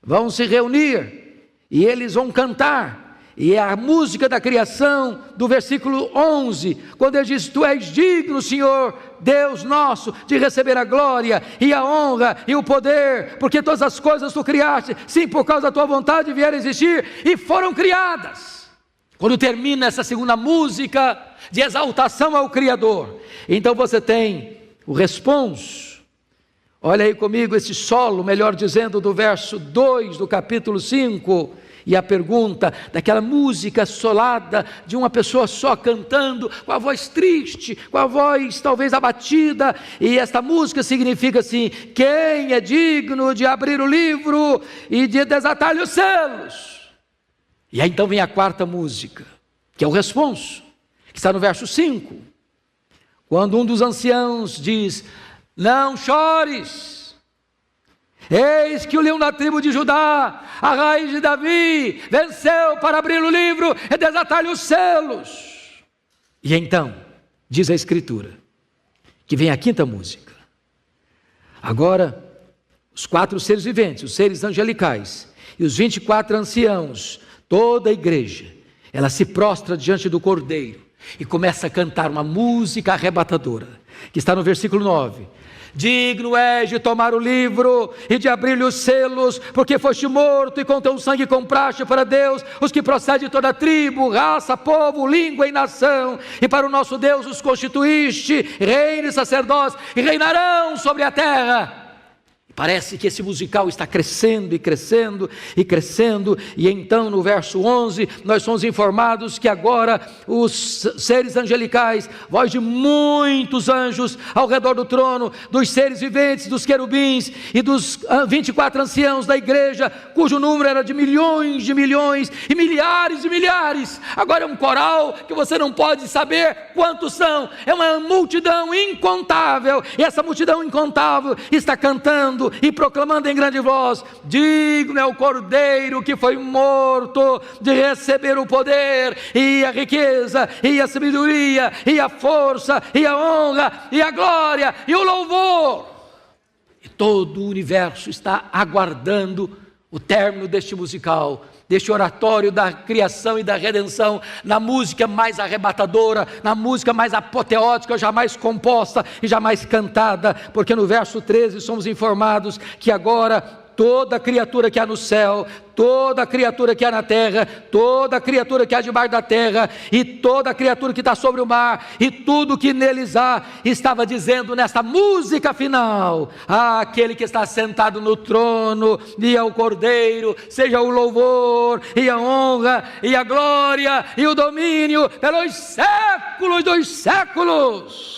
vão se reunir e eles vão cantar. E é a música da criação do versículo 11, quando ele diz: Tu és digno, Senhor, Deus nosso, de receber a glória e a honra e o poder, porque todas as coisas tu criaste, sim, por causa da tua vontade vieram a existir e foram criadas. Quando termina essa segunda música de exaltação ao Criador, então você tem o responso. Olha aí comigo esse solo, melhor dizendo, do verso 2 do capítulo 5, e a pergunta daquela música solada de uma pessoa só cantando, com a voz triste, com a voz talvez abatida, e esta música significa assim: quem é digno de abrir o livro e de desatar-lhe os selos? E aí então vem a quarta música, que é o responso, que está no verso 5, quando um dos anciãos diz: não chores, eis que o leão da tribo de Judá, a raiz de Davi, venceu para abrir o livro e desatar-lhe os selos. E então, diz a Escritura, que vem a quinta música. Agora, os 4 seres viventes, os seres angelicais e os 24 anciãos, toda a igreja, ela se prostra diante do Cordeiro e começa a cantar uma música arrebatadora, que está no versículo 9. Digno és de tomar o livro e de abrir-lhe os selos, porque foste morto e com teu sangue compraste para Deus os que procedem de toda tribo, raça, povo, língua e nação, e para o nosso Deus os constituíste, reino e sacerdócio, e reinarão sobre a terra. Parece que esse musical está crescendo e crescendo e crescendo, e então no verso 11 nós somos informados que agora os seres angelicais, voz de muitos anjos ao redor do trono, dos seres viventes, dos querubins e dos 24 anciãos da igreja, cujo número era de milhões e milhares de milhares, agora é um coral que você não pode saber quantos são, é uma multidão incontável, e essa multidão incontável está cantando e proclamando em grande voz: digno é o Cordeiro que foi morto de receber o poder e a riqueza e a sabedoria e a força e a honra e a glória e o louvor. E todo o universo está aguardando o término deste musical, deste oratório da criação e da redenção, na música mais arrebatadora, na música mais apoteótica, jamais composta e jamais cantada, porque no verso 13 somos informados que agora toda criatura que há no céu, toda criatura que há na terra, toda criatura que há debaixo da terra, e toda criatura que está sobre o mar, e tudo que neles há, estava dizendo nesta música final: aquele que está sentado no trono e ao Cordeiro, seja o louvor e a honra e a glória e o domínio pelos séculos dos séculos.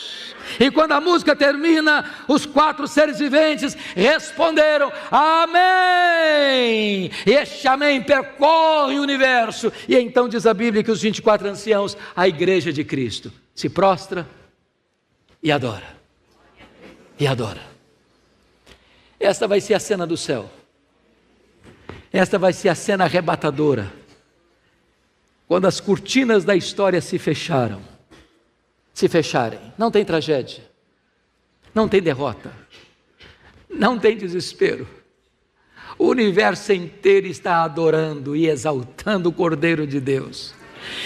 E quando a música termina, os 4 seres viventes responderam: amém. E este amém percorre o universo. E então diz a Bíblia que os 24 anciãos, a igreja de Cristo, se prostra e adora. E adora. Esta vai ser a cena do céu. Esta vai ser a cena arrebatadora, quando as cortinas da história se fecharem, não tem tragédia, não tem derrota, não tem desespero. O universo inteiro está adorando e exaltando o Cordeiro de Deus,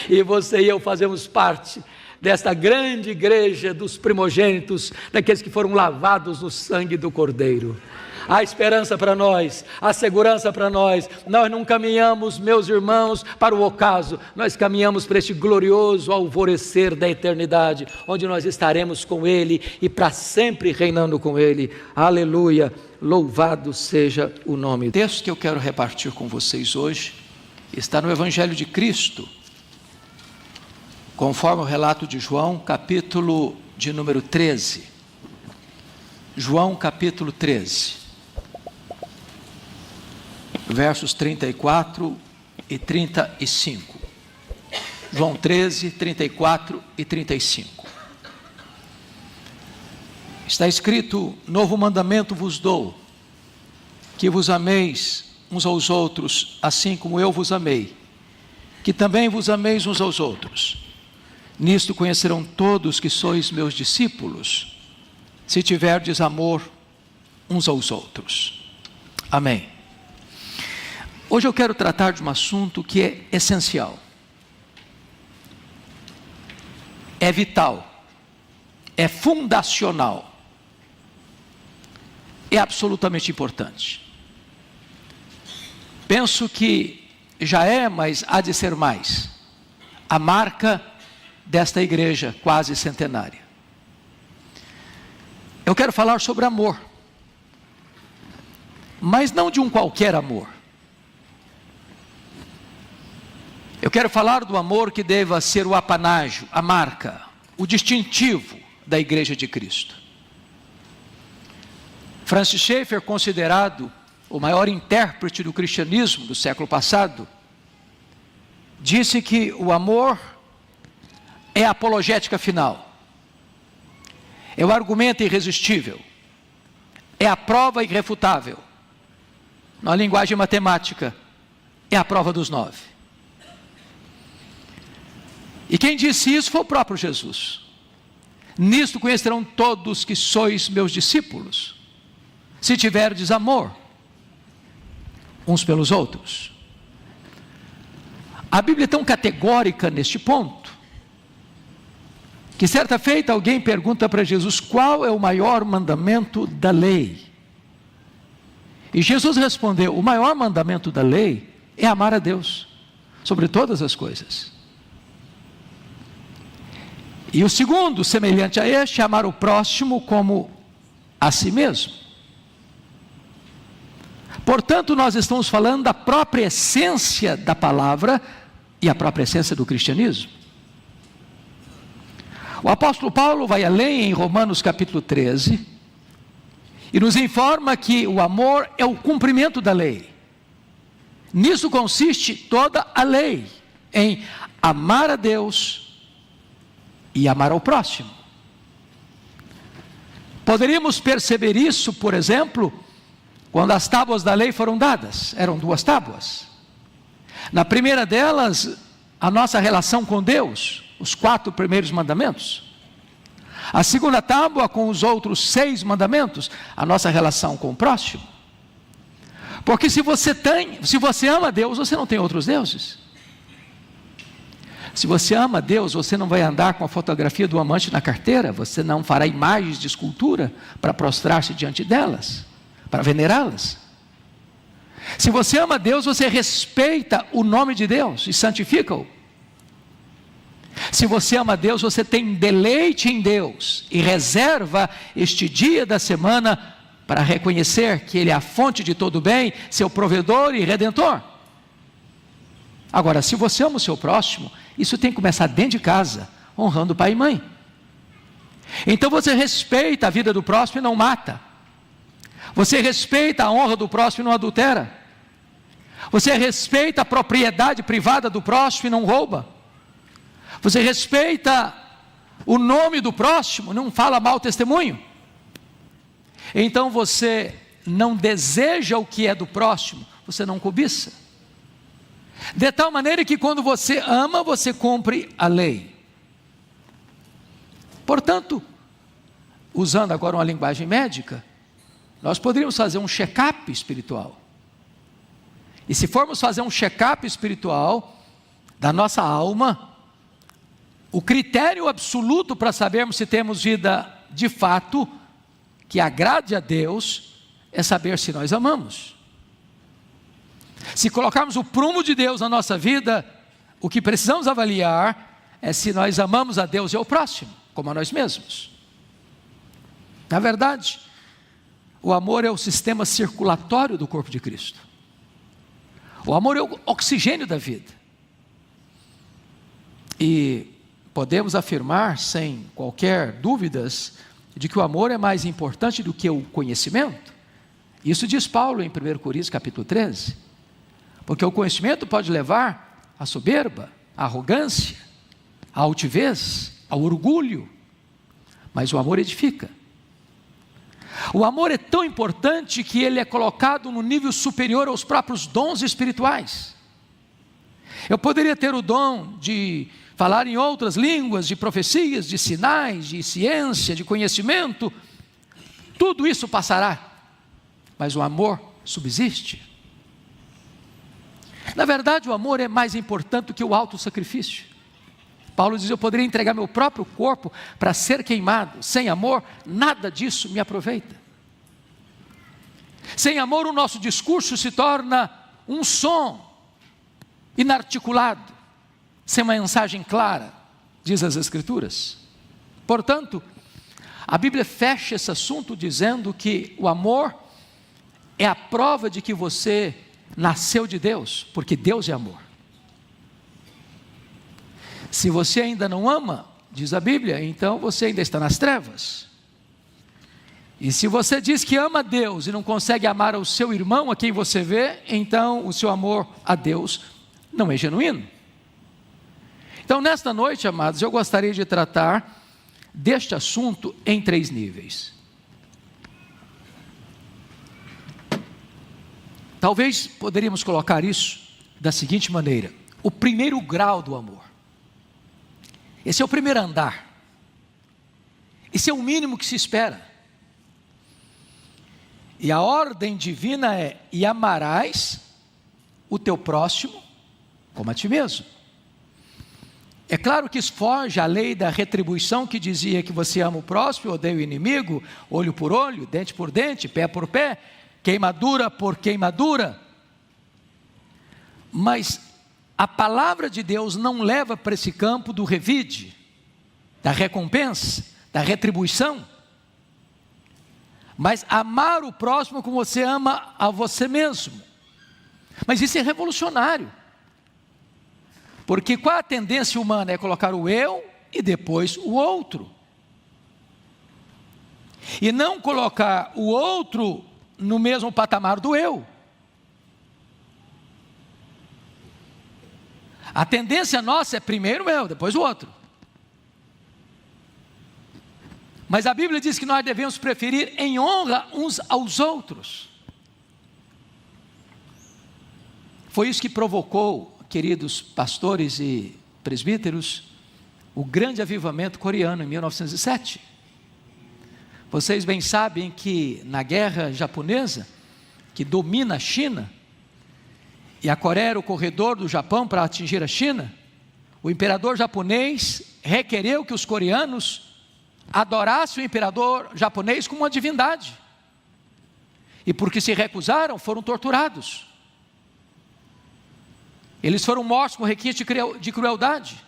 e você e eu fazemos parte desta grande igreja dos primogênitos, daqueles que foram lavados no sangue do Cordeiro. Há esperança para nós, há segurança para nós. Nós não caminhamos, meus irmãos, para o ocaso, nós caminhamos para este glorioso alvorecer da eternidade, onde nós estaremos com Ele e para sempre reinando com Ele. Aleluia, louvado seja o nome. O texto que eu quero repartir com vocês hoje está no Evangelho de Cristo, conforme o relato de João, capítulo de número 13. João capítulo 13. Versos 34 e 35. João 13, 34 e 35. Está escrito: novo mandamento vos dou, que vos ameis uns aos outros, assim como eu vos amei, que também vos ameis uns aos outros. Nisto conhecerão todos que sois meus discípulos, se tiverdes amor uns aos outros. Amém. Hoje eu quero tratar de um assunto que é essencial, é vital, é fundacional, é absolutamente importante. Penso que já é, mas há de ser mais, a marca desta igreja quase centenária. Eu quero falar sobre amor, mas não de um qualquer amor. Eu quero falar do amor que deva ser o apanágio, a marca, o distintivo da Igreja de Cristo. Francis Schaeffer, considerado o maior intérprete do cristianismo do século passado, disse que o amor é a apologética final, é o argumento irresistível, é a prova irrefutável. Na linguagem matemática, é a prova dos 9. E quem disse isso foi o próprio Jesus. Nisto conhecerão todos que sois meus discípulos, se tiverdes amor uns pelos outros. A Bíblia é tão categórica neste ponto, que certa feita alguém pergunta para Jesus: qual é o maior mandamento da lei? E Jesus respondeu: o maior mandamento da lei é amar a Deus sobre todas as coisas. E o segundo, semelhante a este, é amar o próximo como a si mesmo. Portanto, nós estamos falando da própria essência da palavra e a própria essência do cristianismo. O apóstolo Paulo vai além em Romanos capítulo 13 e nos informa que o amor é o cumprimento da lei. Nisso consiste toda a lei, em amar a Deus e amar ao próximo. Poderíamos perceber isso, por exemplo, quando as tábuas da lei foram dadas. Eram 2 tábuas. Na primeira delas, a nossa relação com Deus, os 4 primeiros mandamentos. A segunda tábua, com os outros 6 mandamentos, a nossa relação com o próximo. Porque se você ama Deus, você não tem outros deuses. Se você ama Deus, você não vai andar com a fotografia do amante na carteira, você não fará imagens de escultura para prostrar-se diante delas, para venerá-las. Se você ama Deus, você respeita o nome de Deus e santifica-o. Se você ama Deus, você tem deleite em Deus e reserva este dia da semana para reconhecer que Ele é a fonte de todo bem, seu provedor e redentor. Agora, se você ama o seu próximo, isso tem que começar dentro de casa, honrando pai e mãe. Então você respeita a vida do próximo e não mata. Você respeita a honra do próximo e não adultera. Você respeita a propriedade privada do próximo e não rouba. Você respeita o nome do próximo, não fala mau testemunho. Então você não deseja o que é do próximo, você não cobiça. De tal maneira que quando você ama, você cumpre a lei. Portanto, usando agora uma linguagem médica, nós poderíamos fazer um check-up espiritual. E se formos fazer um check-up espiritual da nossa alma, O critério absoluto para sabermos se temos vida de fato, que agrade a Deus, é saber se nós amamos. Se colocarmos o prumo de Deus na nossa vida, o que precisamos avaliar é se nós amamos a Deus e ao próximo, como a nós mesmos. Na verdade, o amor é o sistema circulatório do corpo de Cristo. O amor é o oxigênio da vida. E podemos afirmar, sem qualquer dúvidas, de que o amor é mais importante do que o conhecimento. Isso diz Paulo em 1 Coríntios capítulo 13. Porque o conhecimento pode levar à soberba, à arrogância, à altivez, ao orgulho. Mas o amor edifica. O amor é tão importante que ele é colocado no nível superior aos próprios dons espirituais. Eu poderia ter o dom de falar em outras línguas, de profecias, de sinais, de ciência, de conhecimento. Tudo isso passará, mas o amor subsiste. Na verdade, o amor é mais importante do que o autossacrifício. Paulo diz: eu poderia entregar meu próprio corpo para ser queimado. Sem amor, nada disso me aproveita. Sem amor, o nosso discurso se torna um som inarticulado, sem uma mensagem clara, diz as Escrituras. Portanto, a Bíblia fecha esse assunto dizendo que o amor é a prova de que você nasceu de Deus, porque Deus é amor. Se você ainda não ama, diz a Bíblia, então você ainda está nas trevas. E se você diz que ama Deus e não consegue amar o seu irmão, a quem você vê, então o seu amor a Deus não é genuíno. Então, nesta noite, amados, eu gostaria de tratar deste assunto em 3 níveis. Talvez poderíamos colocar isso da seguinte maneira: o primeiro grau do amor. Esse é o primeiro andar. Esse é o mínimo que se espera. E a ordem divina é: e amarás o teu próximo como a ti mesmo. É claro que isso foge à lei da retribuição, que dizia que você ama o próximo, odeia o inimigo, olho por olho, dente por dente, pé por pé, queimadura por queimadura. Mas a palavra de Deus não leva para esse campo do revide, da recompensa, da retribuição. Mas amar o próximo como você ama a você mesmo. Mas isso é revolucionário. Porque qual a tendência humana? É colocar o eu e depois o outro. E não colocar o outro no mesmo patamar do eu. A tendência nossa é primeiro o eu, depois o outro. Mas a Bíblia diz que nós devemos preferir em honra uns aos outros. Foi isso que provocou, queridos pastores e presbíteros, o grande avivamento coreano em 1907. Vocês bem sabem que na guerra japonesa, que domina a China, e a Coreia era o corredor do Japão para atingir a China, o imperador japonês requereu que os coreanos adorassem o imperador japonês como uma divindade. E porque se recusaram, foram torturados. Eles foram mortos com requinte de crueldade.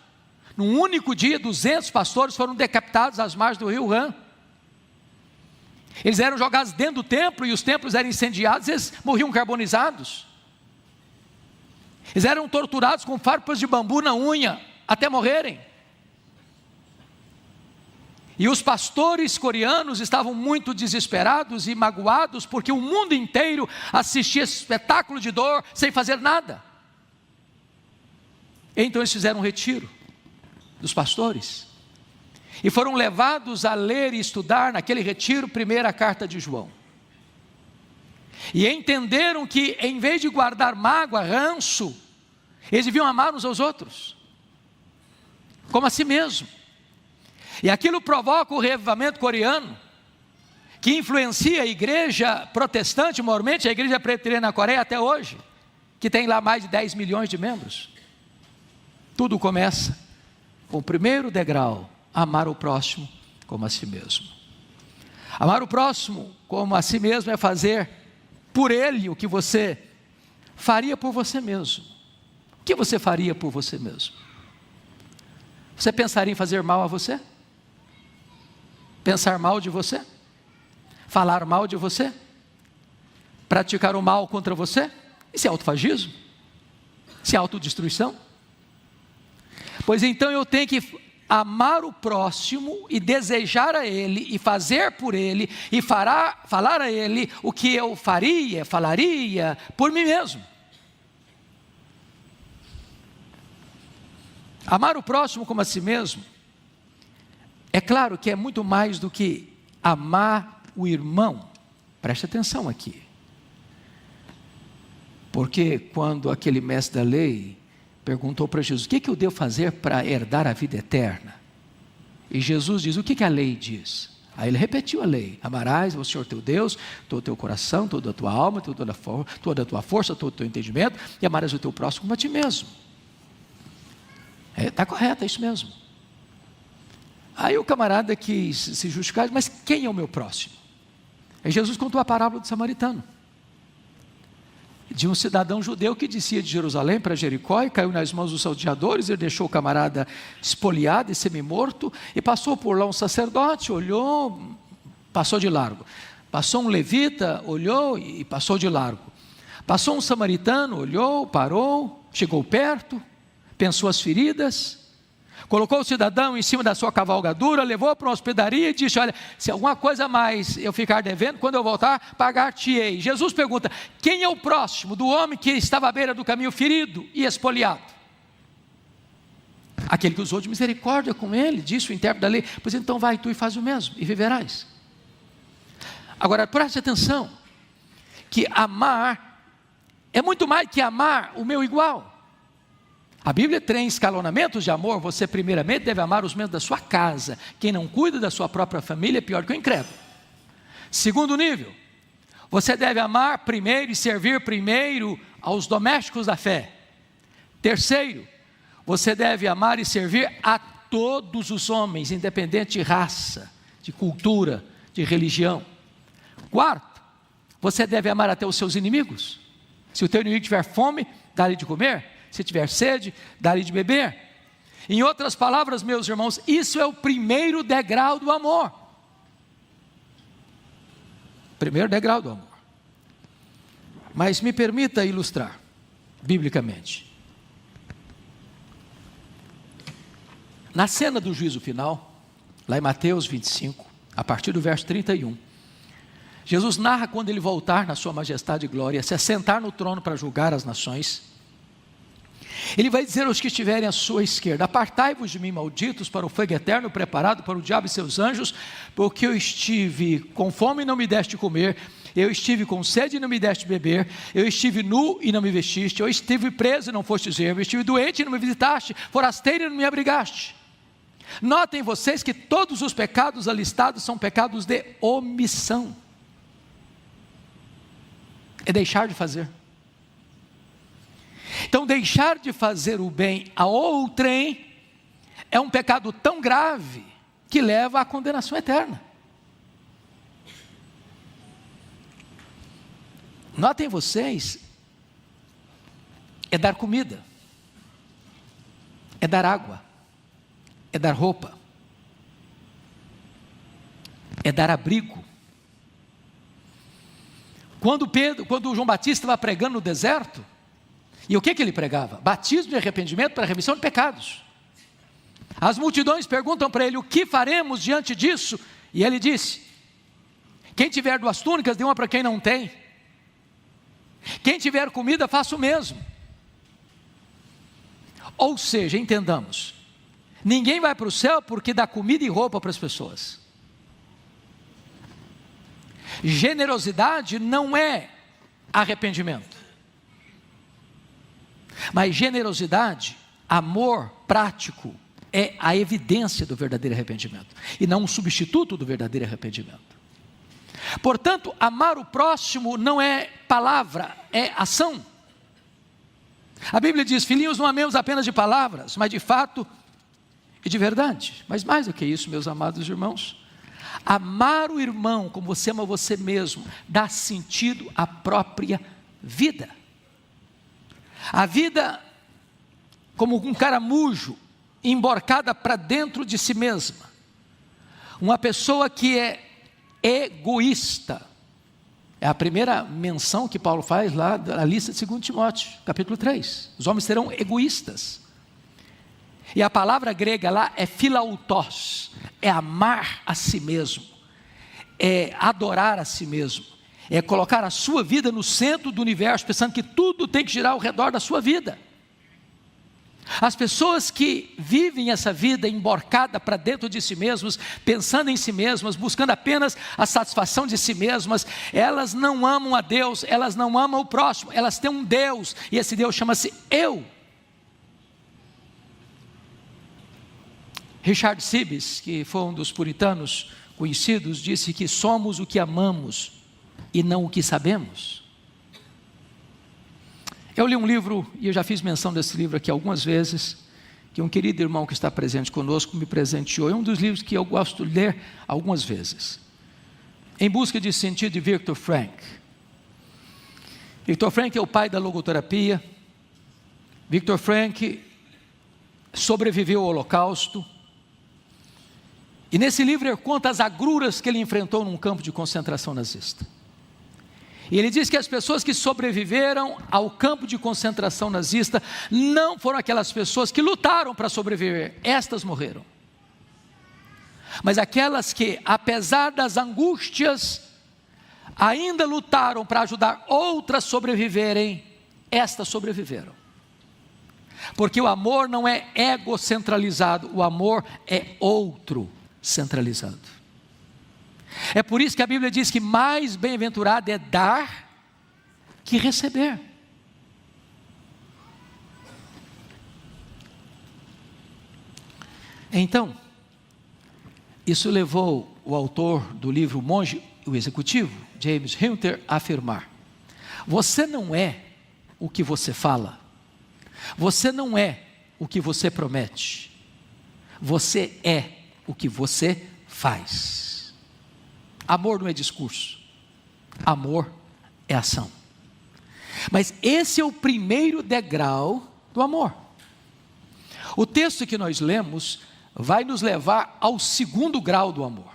Num único dia, 200 pastores foram decapitados às margens do rio Han. Eles eram jogados dentro do templo e os templos eram incendiados, eles morriam carbonizados. Eles eram torturados com farpas de bambu na unha, até morrerem. E os pastores coreanos estavam muito desesperados e magoados, porque o mundo inteiro assistia esse espetáculo de dor, sem fazer nada. Então eles fizeram um retiro dos pastores, e foram levados a ler e estudar naquele retiro, primeira carta de João. E entenderam que em vez de guardar mágoa, ranço, eles deviam amar uns aos outros, como a si mesmo. E aquilo provoca o reavivamento coreano, que influencia a igreja protestante, maiormente a igreja presbiteriana na Coreia até hoje, que tem lá mais de 10 milhões de membros. Tudo começa o primeiro degrau, amar o próximo como a si mesmo. Amar o próximo como a si mesmo é fazer por ele o que você faria por você mesmo. O que você faria por você mesmo? Você pensaria em fazer mal a você? Pensar mal de você? Falar mal de você? Praticar o mal contra você? Isso é autofagismo? Isso é autodestruição? Pois então eu tenho que amar o próximo e desejar a ele e fazer por ele e falar a ele o que eu falaria por mim mesmo. Amar o próximo como a si mesmo, é claro que é muito mais do que amar o irmão. Preste atenção aqui. Porque quando aquele mestre da lei perguntou para Jesus, o que eu devo fazer para herdar a vida eterna? E Jesus diz, o que a lei diz? Aí ele repetiu a lei, amarás o Senhor teu Deus, todo o teu coração, toda a tua alma, toda a tua força, todo o teu entendimento, e amarás o teu próximo como a ti mesmo. Está correto, é isso mesmo. Aí o camarada quis se justificar, mas quem é o meu próximo? Aí Jesus contou a parábola do samaritano, de um cidadão judeu que descia de Jerusalém para Jericó e caiu nas mãos dos salteadores. Ele deixou o camarada espoliado e semi-morto, e passou por lá um sacerdote, olhou, passou de largo. Passou um levita, olhou e passou de largo. Passou um samaritano, olhou, parou, chegou perto, pensou as feridas, colocou o cidadão em cima da sua cavalgadura, levou para uma hospedaria e disse, olha, se alguma coisa mais eu ficar devendo, quando eu voltar, pagar-te-ei. Jesus pergunta, quem é o próximo do homem que estava à beira do caminho ferido e espoliado? Aquele que usou de misericórdia com ele, disse o intérprete da lei, pois então vai tu e faz o mesmo, e viverás. Agora preste atenção, que amar é muito mais que amar o meu igual. A Bíblia tem escalonamentos de amor. Você primeiramente deve amar os membros da sua casa. Quem não cuida da sua própria família é pior que o incrédulo. Segundo nível, você deve amar primeiro e servir primeiro aos domésticos da fé. Terceiro, você deve amar e servir a todos os homens, independente de raça, de cultura, de religião. Quarto, você deve amar até os seus inimigos. Se o teu inimigo tiver fome, dá-lhe de comer. Se tiver sede, dá-lhe de beber. Em outras palavras, meus irmãos, isso é o primeiro degrau do amor. Primeiro degrau do amor. Mas me permita ilustrar, biblicamente. Na cena do juízo final, lá em Mateus 25, a partir do verso 31, Jesus narra quando ele voltar na sua majestade e glória, se assentar no trono para julgar as nações. Ele vai dizer aos que estiverem à sua esquerda, apartai-vos de mim, malditos, para o fogo eterno preparado para o diabo e seus anjos, porque eu estive com fome e não me deste comer, eu estive com sede e não me deste beber, eu estive nu e não me vestiste, eu estive preso e não fostes ver, eu estive doente e não me visitaste, forasteiro e não me abrigaste. Notem vocês que todos os pecados alistados são pecados de omissão. É deixar de fazer. Então deixar de fazer o bem a outrem é um pecado tão grave que leva à condenação eterna. Notem vocês, é dar comida, é dar água, é dar roupa, é dar abrigo. Quando João Batista estava pregando no deserto, e o que ele pregava? Batismo de arrependimento para a remissão de pecados. As multidões perguntam para ele, o que faremos diante disso? E ele disse, quem tiver 2 túnicas, dê uma para quem não tem. Quem tiver comida, faça o mesmo. Ou seja, entendamos, ninguém vai para o céu porque dá comida e roupa para as pessoas. Generosidade não é arrependimento. Mas generosidade, amor prático, é a evidência do verdadeiro arrependimento, e não um substituto do verdadeiro arrependimento. Portanto, amar o próximo não é palavra, é ação. A Bíblia diz, filhinhos, não amemos apenas de palavras, mas de fato e de verdade. Mas mais do que isso, meus amados irmãos, amar o irmão como você ama você mesmo, dá sentido à própria vida. A vida como um caramujo, emborcada para dentro de si mesma. Uma pessoa que é egoísta. É a primeira menção que Paulo faz lá na lista de 2 Timóteo, capítulo 3. Os homens serão egoístas. E a palavra grega lá é philautos, é amar a si mesmo, é adorar a si mesmo, é colocar a sua vida no centro do universo, pensando que tudo tem que girar ao redor da sua vida. As pessoas que vivem essa vida emborcada para dentro de si mesmas, pensando em si mesmas, buscando apenas a satisfação de si mesmas, elas não amam a Deus, elas não amam o próximo, elas têm um Deus, e esse Deus chama-se eu. Richard Sibbes, que foi um dos puritanos conhecidos, disse que somos o que amamos e não o que sabemos. Eu li um livro, e eu já fiz menção desse livro aqui algumas vezes, que um querido irmão que está presente conosco me presenteou. É um dos livros que eu gosto de ler algumas vezes. Em Busca de Sentido, de Viktor Frankl. Viktor Frankl é o pai da logoterapia. Viktor Frankl sobreviveu ao Holocausto. E nesse livro ele conta as agruras que ele enfrentou num campo de concentração nazista. E ele diz que as pessoas que sobreviveram ao campo de concentração nazista não foram aquelas pessoas que lutaram para sobreviver, estas morreram. Mas aquelas que, apesar das angústias, ainda lutaram para ajudar outras a sobreviverem, estas sobreviveram. Porque o amor não é egocentralizado, o amor é outro centralizado. É por isso que a Bíblia diz que mais bem-aventurado é dar que receber. Então, isso levou o autor do livro Monge e o Executivo, James Hunter, a afirmar: você não é o que você fala, você não é o que você promete, você é o que você faz. Amor não é discurso, amor é ação. Mas esse é o primeiro degrau do amor. O texto que nós lemos vai nos levar ao segundo grau do amor.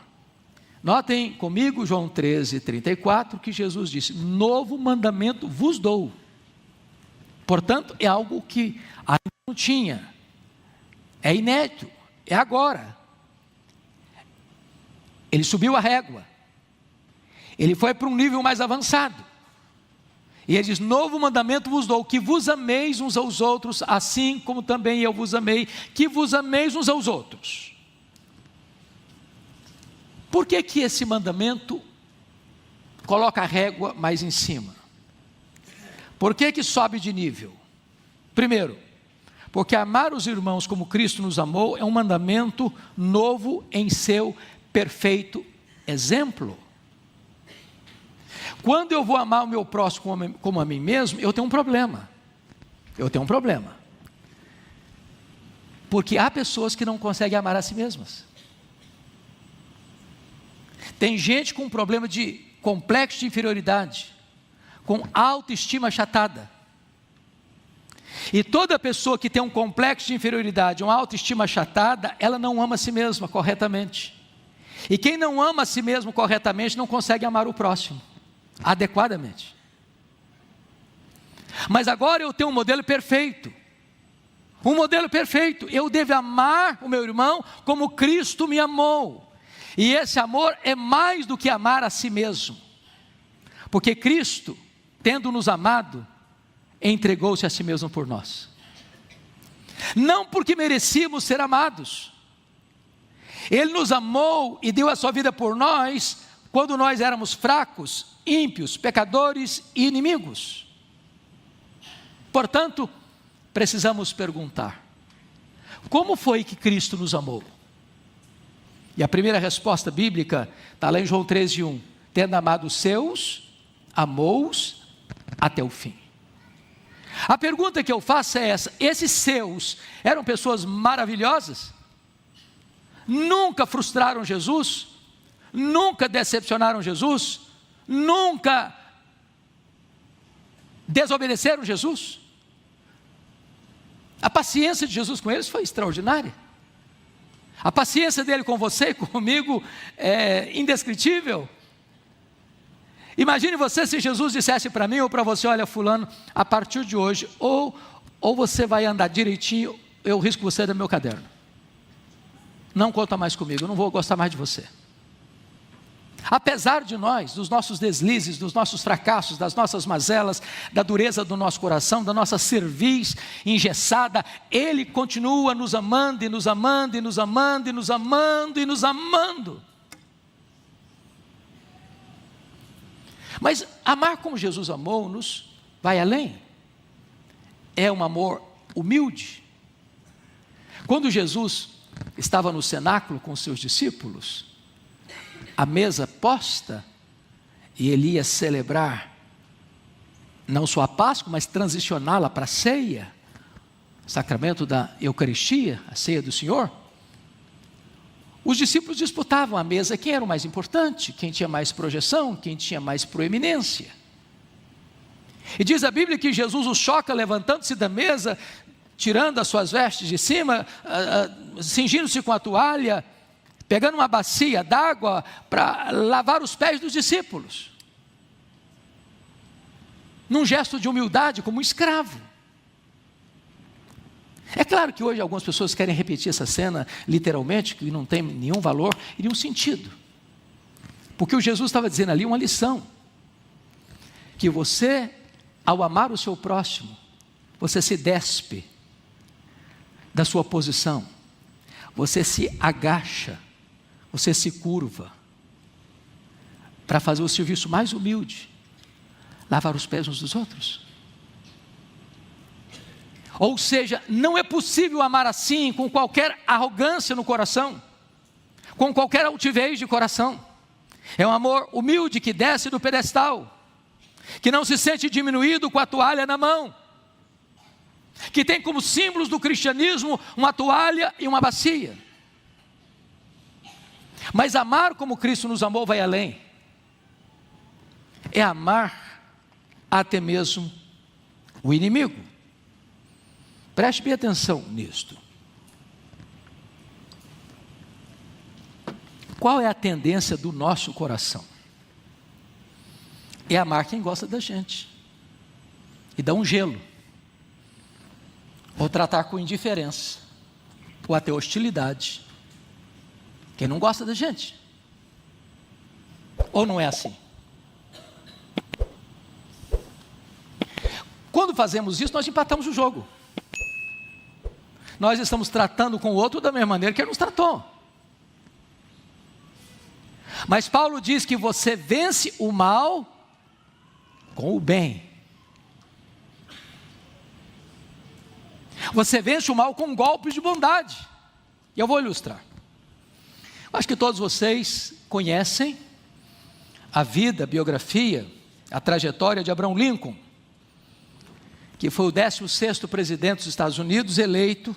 Notem comigo João 13:34, que Jesus disse: novo mandamento vos dou. Portanto, é algo que ainda não tinha, é inédito, é agora. Ele subiu a régua. Ele foi para um nível mais avançado. E ele diz: novo mandamento vos dou, que vos ameis uns aos outros, assim como também eu vos amei, que vos ameis uns aos outros. Por que que esse mandamento coloca a régua mais em cima? Por que que sobe de nível? Primeiro, porque amar os irmãos como Cristo nos amou é um mandamento novo em seu perfeito exemplo. Quando eu vou amar o meu próximo como a mim mesmo, eu tenho um problema. Porque há pessoas que não conseguem amar a si mesmas. Tem gente com um problema de complexo de inferioridade, com autoestima achatada. E toda pessoa que tem um complexo de inferioridade, uma autoestima achatada, ela não ama a si mesma corretamente. E quem não ama a si mesmo corretamente não consegue amar o próximo adequadamente. Mas agora eu tenho um modelo perfeito. Um modelo perfeito. Eu devo amar o meu irmão como Cristo me amou. E esse amor é mais do que amar a si mesmo. Porque Cristo, tendo nos amado, entregou-se a si mesmo por nós. Não porque merecíamos ser amados. Ele nos amou e deu a sua vida por nós quando nós éramos fracos, ímpios, pecadores e inimigos. Portanto, precisamos perguntar: como foi que Cristo nos amou? E a primeira resposta bíblica está lá em João 13:1. Tendo amado os seus, amou-os até o fim. A pergunta que eu faço é essa: esses seus eram pessoas maravilhosas? nunca frustraram Jesus, nunca decepcionaram Jesus, nunca desobedeceram Jesus. A paciência de Jesus com eles foi extraordinária. A paciência dele com você e comigo é indescritível. Imagine você se Jesus dissesse para mim ou para você: olha, fulano, a partir de hoje, ou você vai andar direitinho, eu risco você do meu caderno. Não conta mais comigo, eu não vou gostar mais de você. Apesar de nós, dos nossos deslizes, dos nossos fracassos, das nossas mazelas, da dureza do nosso coração, da nossa cerviz engessada, Ele continua nos amando e nos amando e nos amando e nos amando e nos amando. Mas amar como Jesus amou-nos vai além. É um amor humilde. Quando Jesus estava no cenáculo com os seus discípulos, a mesa posta, e ele ia celebrar não só a Páscoa, mas transicioná-la para a ceia, sacramento da Eucaristia, a ceia do Senhor. Os discípulos disputavam a mesa, quem era o mais importante, quem tinha mais projeção, quem tinha mais proeminência. E diz a Bíblia que Jesus os choca levantando-se da mesa, tirando as suas vestes de cima, cingindo-se com a toalha, pegando uma bacia d'água para lavar os pés dos discípulos, num gesto de humildade, como um escravo. É claro que hoje algumas pessoas querem repetir essa cena literalmente, que não tem nenhum valor e nenhum sentido, porque o Jesus estava dizendo ali uma lição, que você, ao amar o seu próximo, você se despe da sua posição, você se agacha, você se curva, para fazer o serviço mais humilde, lavar os pés uns dos outros. Ou seja, não é possível amar assim, com qualquer arrogância no coração, com qualquer altivez de coração. É um amor humilde que desce do pedestal, que não se sente diminuído com a toalha na mão, que tem como símbolos do cristianismo uma toalha e uma bacia. Mas amar como Cristo nos amou vai além. É amar até mesmo o inimigo. Preste bem atenção nisto. Qual é a tendência do nosso coração? É amar quem gosta da gente e dá um gelo, ou tratar com indiferença, ou até hostilidade quem não gosta da gente. Ou não é assim? Quando fazemos isso, nós empatamos o jogo. Nós estamos tratando com o outro da mesma maneira que ele nos tratou. Mas Paulo diz que você vence o mal com o bem. Você vence o mal com golpes de bondade. E eu vou ilustrar. Acho que todos vocês conhecem a vida, a biografia, a trajetória de Abraham Lincoln, que foi o 16º presidente dos Estados Unidos, eleito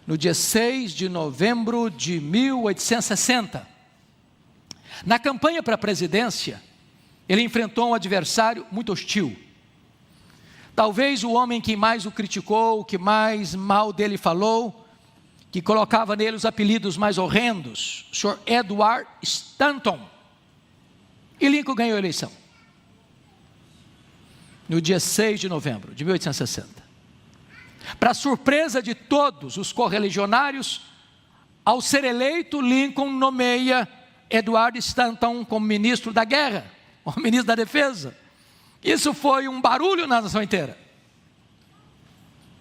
no dia 6 de novembro de 1860. Na campanha para a presidência, ele enfrentou um adversário muito hostil. Talvez o homem que mais o criticou, que mais mal dele falou, que colocava nele os apelidos mais horrendos, o Sr. Edward Stanton. E Lincoln ganhou a eleição no dia 6 de novembro de 1860. Para surpresa de todos os correligionários, ao ser eleito, Lincoln nomeia Edward Stanton como ministro da guerra, ou ministro da defesa. Isso foi um barulho na nação inteira.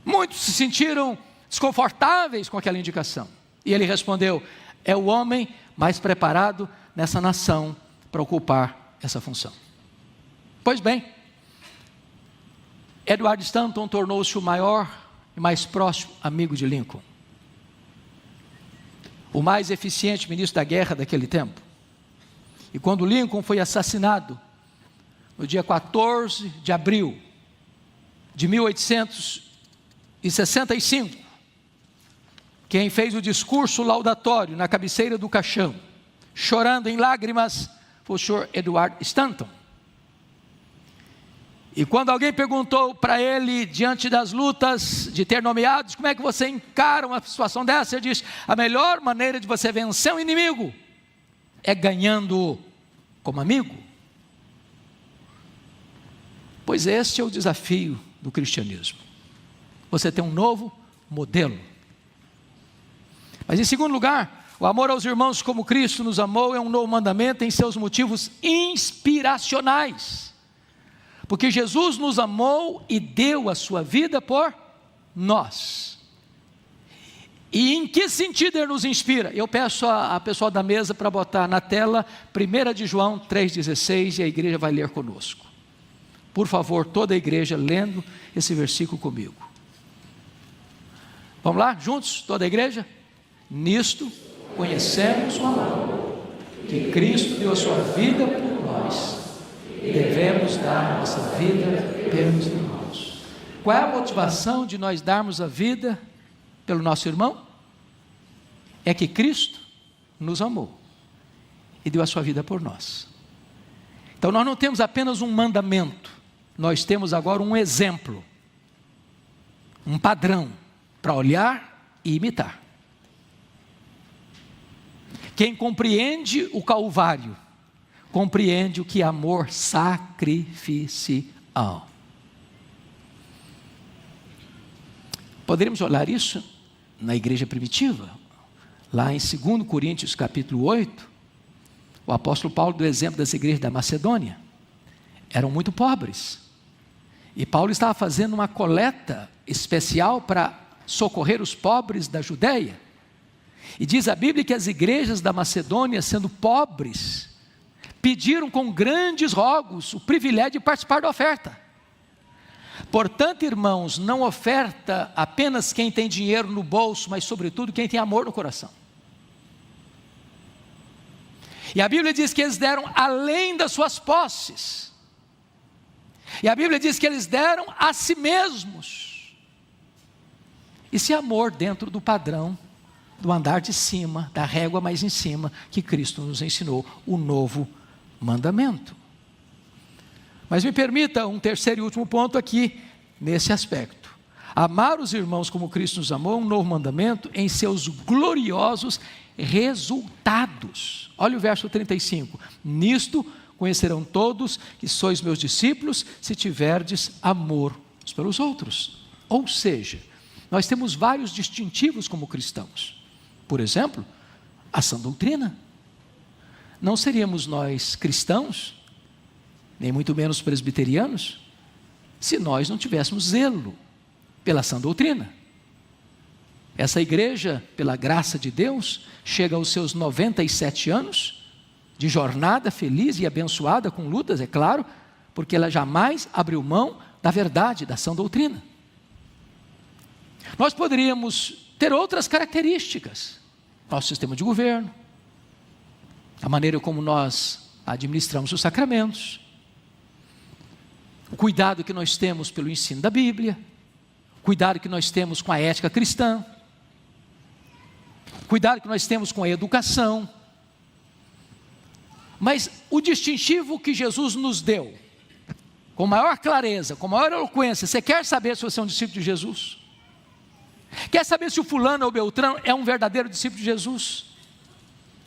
Muitos se sentiram desconfortáveis com aquela indicação. E ele respondeu: é o homem mais preparado nessa nação para ocupar essa função. Pois bem, Edward Stanton tornou-se o maior e mais próximo amigo de Lincoln, o mais eficiente ministro da guerra daquele tempo. E quando Lincoln foi assassinado, no dia 14 de abril de 1865, quem fez o discurso laudatório na cabeceira do caixão, chorando em lágrimas, foi o Sr. Edward Stanton. E quando alguém perguntou para ele, diante das lutas de ter nomeados, como é que você encara uma situação dessa? Ele disse: a melhor maneira de você vencer um inimigo é ganhando como amigo. Pois este é o desafio do cristianismo. Você tem um novo modelo. Mas em segundo lugar, o amor aos irmãos como Cristo nos amou é um novo mandamento em seus motivos inspiracionais. Porque Jesus nos amou e deu a sua vida por nós. E em que sentido ele nos inspira? Eu peço a pessoal da mesa para botar na tela 1 de João 3,16 e a igreja vai ler conosco. Por favor, toda a igreja lendo esse versículo comigo. Vamos lá, juntos, toda a igreja? Nisto conhecemos o amor, que Cristo deu a sua vida por nós, e devemos dar a nossa vida pelos irmãos. Qual é a motivação de nós darmos a vida pelo nosso irmão? É que Cristo nos amou e deu a sua vida por nós. Então nós não temos apenas um mandamento, nós temos agora um exemplo, um padrão para olhar e imitar. Quem compreende o Calvário, compreende o que é amor sacrificial. Poderíamos olhar isso na igreja primitiva, lá em 2 Coríntios capítulo 8, o apóstolo Paulo deu exemplo das igrejas da Macedônia, eram muito pobres, e Paulo estava fazendo uma coleta especial para socorrer os pobres da Judeia, e diz a Bíblia que as igrejas da Macedônia, sendo pobres, pediram com grandes rogos o privilégio de participar da oferta. Portanto, irmãos, não oferta apenas quem tem dinheiro no bolso, mas sobretudo quem tem amor no coração. E a Bíblia diz que eles deram além das suas posses. E a Bíblia diz que eles deram a si mesmos. Esse amor dentro do padrão do andar de cima, da régua mais em cima, que Cristo nos ensinou, o novo mandamento. Mas me permita um terceiro e último ponto aqui, nesse aspecto. Amar os irmãos como Cristo nos amou, um novo mandamento em seus gloriosos resultados. Olha o verso 35. Nisto conhecerão todos que sois meus discípulos, se tiverdes amor uns pelos outros. Ou seja, nós temos vários distintivos como cristãos. Por exemplo, a sã doutrina. Não seríamos nós cristãos, nem muito menos presbiterianos, se nós não tivéssemos zelo pela sã doutrina. Essa igreja, pela graça de Deus, chega aos seus 97 anos, de jornada feliz e abençoada, com lutas, é claro, porque ela jamais abriu mão da verdade, da sã doutrina. Nós poderíamos ter outras características, nosso sistema de governo, a maneira como nós administramos os sacramentos, o cuidado que nós temos pelo ensino da Bíblia, o cuidado que nós temos com a ética cristã, o cuidado que nós temos com a educação. Mas o distintivo que Jesus nos deu, com maior clareza, com maior eloquência, você quer saber se você é um discípulo de Jesus? Quer saber se o fulano ou Beltrano é um verdadeiro discípulo de Jesus?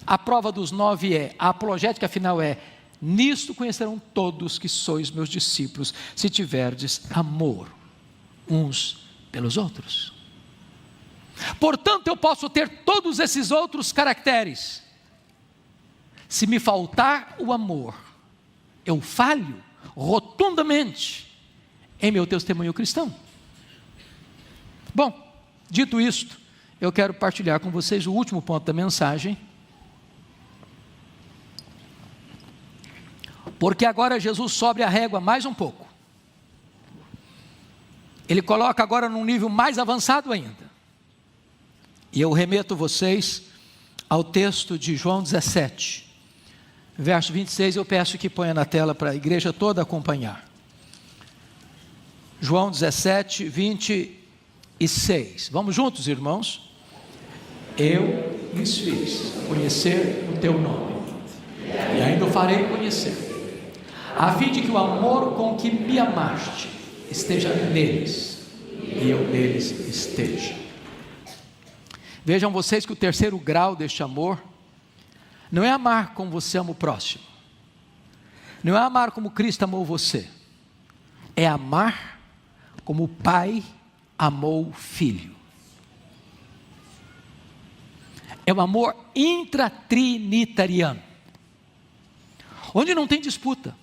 A prova dos 9 é, a apologética final é: nisto conhecerão todos que sois meus discípulos, se tiverdes amor uns pelos outros. Portanto, eu posso ter todos esses outros caracteres. Se me faltar o amor, eu falho rotundamente em meu testemunho cristão. Bom, dito isto, eu quero partilhar com vocês o último ponto da mensagem, porque agora Jesus sobe a régua mais um pouco. Ele coloca agora num nível mais avançado ainda. E eu remeto vocês ao texto de João 17, verso 26, eu peço que ponha na tela para a igreja toda acompanhar. João 17, 26. Vamos juntos, irmãos? eu lhes fiz conhecer o teu nome, e ainda o farei conhecer, a fim de que o amor com que me amaste esteja neles, e eu neles esteja. Vejam vocês que o terceiro grau deste amor não é amar como você ama o próximo, não é amar como Cristo amou você, é amar como o Pai amou o Filho. É um amor intratrinitariano, onde não tem disputa,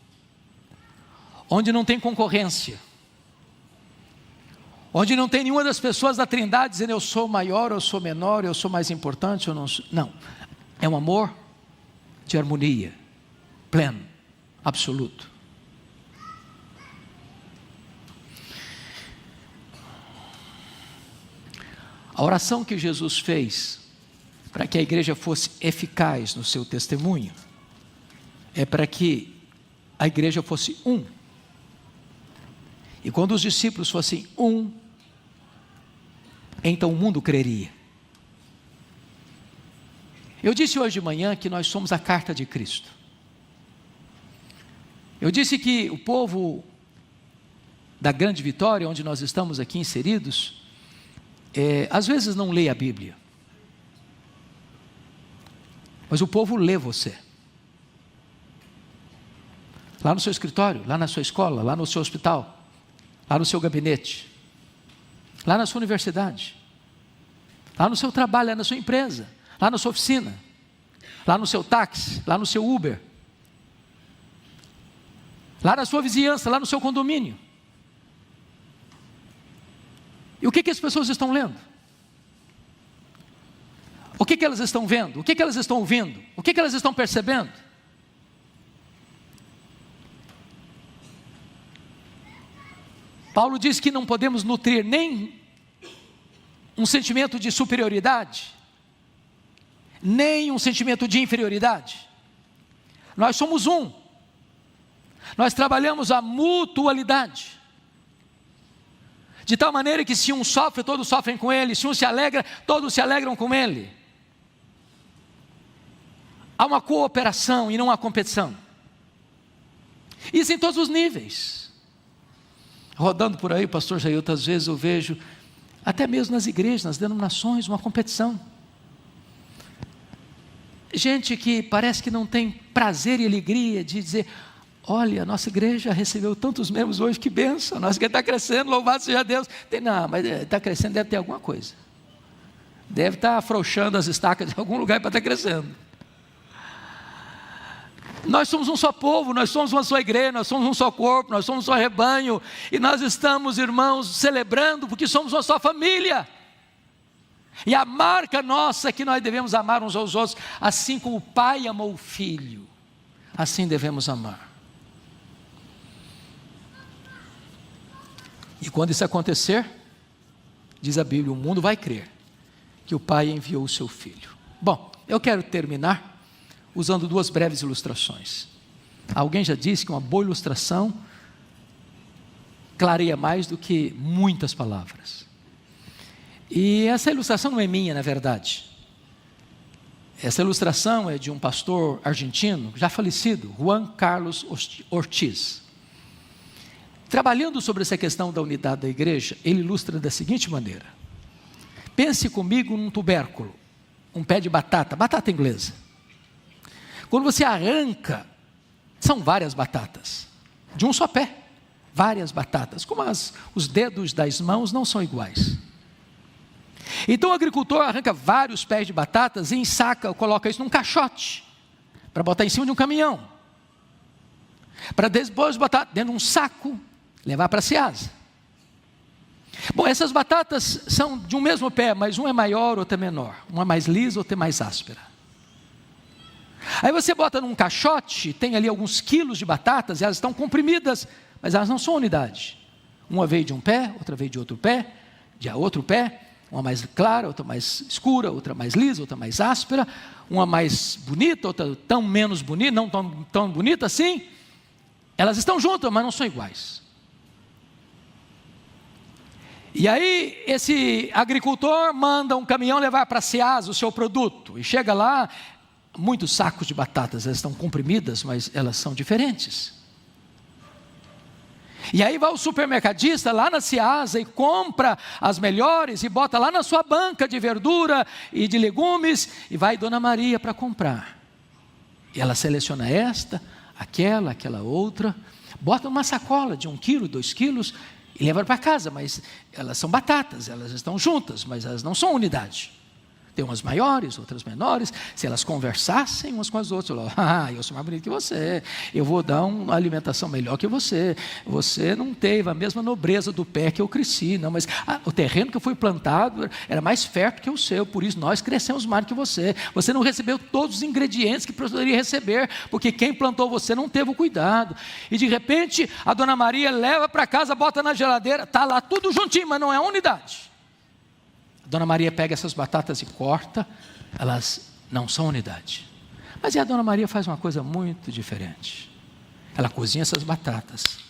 onde não tem concorrência, onde não tem nenhuma das pessoas da Trindade dizendo eu sou maior, eu sou menor, eu sou mais importante, eu não sou. Não, é um amor de harmonia, pleno, absoluto. A oração que Jesus fez para que a igreja fosse eficaz no seu testemunho é para que a igreja fosse um. E quando os discípulos fossem um, então o mundo creria. Eu disse hoje de manhã que nós somos a carta de Cristo. Eu disse que o povo da Grande Vitória, onde nós estamos aqui inseridos, às vezes não lê a Bíblia, mas o povo lê você. Lá no seu escritório, lá na sua escola, lá no seu hospital, lá no seu gabinete, lá na sua universidade, lá no seu trabalho, lá na sua empresa, lá na sua oficina, lá no seu táxi, lá no seu Uber, lá na sua vizinhança, lá no seu condomínio. E o que as pessoas estão lendo? O que elas estão vendo? O que elas estão ouvindo? O que elas estão percebendo? Paulo diz que não podemos nutrir nem um sentimento de superioridade, nem um sentimento de inferioridade. Nós somos um. Nós trabalhamos a mutualidade. De tal maneira que se um sofre, todos sofrem com ele. Se um se alegra, todos se alegram com ele. Há uma cooperação e não há competição. Isso em todos os níveis. Rodando por aí, pastor Jailton, às vezes eu vejo, até mesmo nas igrejas, nas denominações, uma competição. Gente que parece que não tem prazer e alegria de dizer: olha, nossa igreja recebeu tantos membros hoje, que bênção, nossa igreja está crescendo, louvado seja Deus. Não, mas está crescendo, deve ter alguma coisa. Deve estar afrouxando as estacas de algum lugar para estar crescendo. Nós somos um só povo, nós somos uma só igreja, nós somos um só corpo, nós somos um só rebanho. E nós estamos, irmãos, celebrando porque somos uma só família. E a marca nossa é que nós devemos amar uns aos outros, assim como o Pai amou o Filho, assim devemos amar. E quando isso acontecer, diz a Bíblia, o mundo vai crer que o Pai enviou o seu Filho. Bom, eu quero terminar usando duas breves ilustrações. Alguém já disse que uma boa ilustração clareia mais do que muitas palavras. E essa ilustração não é minha, na verdade. Essa ilustração é de um pastor argentino, já falecido, Juan Carlos Ortiz. Trabalhando sobre essa questão da unidade da igreja, ele ilustra da seguinte maneira: pense comigo num tubérculo, um pé de batata inglesa. Quando você arranca, são várias batatas, de um só pé, várias batatas, como os dedos das mãos não são iguais. Então o agricultor arranca vários pés de batatas e ensaca, coloca isso num caixote, para botar em cima de um caminhão, para depois botar dentro de um saco, levar para a Ceasa. Bom, essas batatas são de um mesmo pé, mas um é maior, outro é menor, uma é mais lisa, outra é mais áspera. Aí você bota num caixote, tem ali alguns quilos de batatas, elas estão comprimidas, mas elas não são unidade. Uma veio de um pé, outra veio de outro pé, de outro pé, uma mais clara, outra mais escura, outra mais lisa, outra mais áspera, uma mais bonita, outra tão menos bonita, não tão bonita assim. Elas estão juntas, mas não são iguais. E aí esse agricultor manda um caminhão levar para Ceasa o seu produto. E chega lá, muitos sacos de batatas, elas estão comprimidas, mas elas são diferentes. E aí vai o supermercadista lá na Ceasa e compra as melhores e bota lá na sua banca de verdura e de legumes, e vai Dona Maria para comprar. E ela seleciona esta, aquela outra, bota numa sacola de 1 quilo, 2 quilos e leva para casa, mas elas são batatas, elas estão juntas, mas elas não são unidade. Tem umas maiores, outras menores. Se elas conversassem umas com as outras, eu sou mais bonito que você, eu vou dar uma alimentação melhor que você, você não teve a mesma nobreza do pé que eu cresci, não, mas o terreno que eu fui plantado era mais fértil que o seu, por isso nós crescemos mais do que você. Você não recebeu todos os ingredientes que poderia receber, porque quem plantou você não teve o cuidado. E de repente a Dona Maria leva para casa, bota na geladeira, está lá tudo juntinho, mas não é unidade. Dona Maria pega essas batatas e corta, elas não são unidade. Mas a Dona Maria faz uma coisa muito diferente. Ela cozinha essas batatas,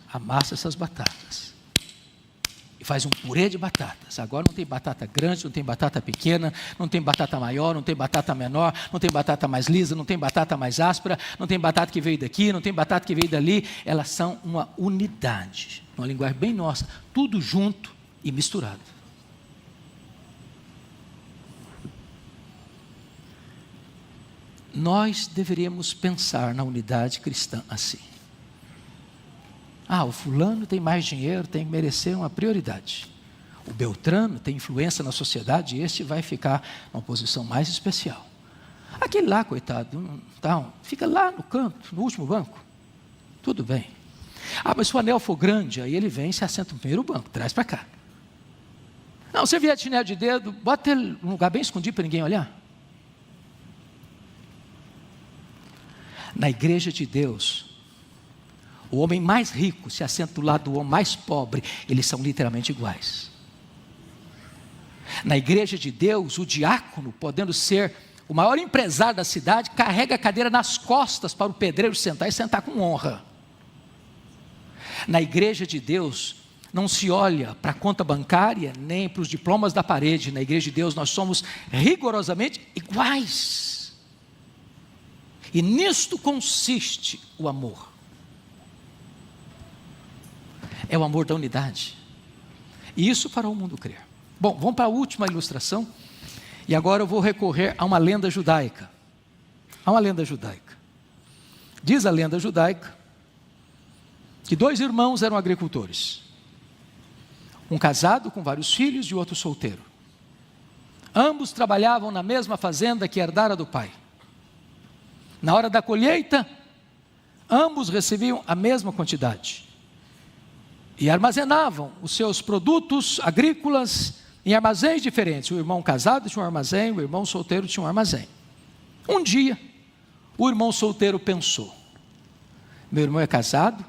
amassa essas batatas e faz um purê de batatas. Agora não tem batata grande, não tem batata pequena, não tem batata maior, não tem batata menor, não tem batata mais lisa, não tem batata mais áspera, não tem batata que veio daqui, não tem batata que veio dali. Elas são uma unidade, uma linguagem bem nossa, tudo junto e misturado. Nós deveríamos pensar na unidade cristã assim. O fulano tem mais dinheiro, tem que merecer uma prioridade. O Beltrano tem influência na sociedade e este vai ficar numa posição mais especial. Aquele lá, coitado, fica lá no canto, no último banco. Tudo bem. Mas se o anel for grande, aí ele vem e se assenta no primeiro banco, traz para cá. Não, se vier de chinelo de dedo, bota ele num lugar bem escondido para ninguém olhar. Na igreja de Deus, o homem mais rico se assenta do lado do homem mais pobre, eles são literalmente iguais. Na igreja de Deus, o diácono, podendo ser o maior empresário da cidade, carrega a cadeira nas costas para o pedreiro sentar e sentar com honra. Na igreja de Deus, não se olha para a conta bancária, nem para os diplomas da parede. Na igreja de Deus, nós somos rigorosamente iguais. E nisto consiste o amor. É o amor da unidade. E isso fará o mundo crer. Bom, vamos para a última ilustração. E agora eu vou recorrer a uma lenda judaica. Diz a lenda judaica que 2 irmãos eram agricultores. Um casado com vários filhos e o outro solteiro. Ambos trabalhavam na mesma fazenda que herdara do pai. Na hora da colheita, ambos recebiam a mesma quantidade e armazenavam os seus produtos agrícolas em armazéns diferentes. O irmão casado tinha um armazém, o irmão solteiro tinha um armazém. Um dia, o irmão solteiro pensou: meu irmão é casado,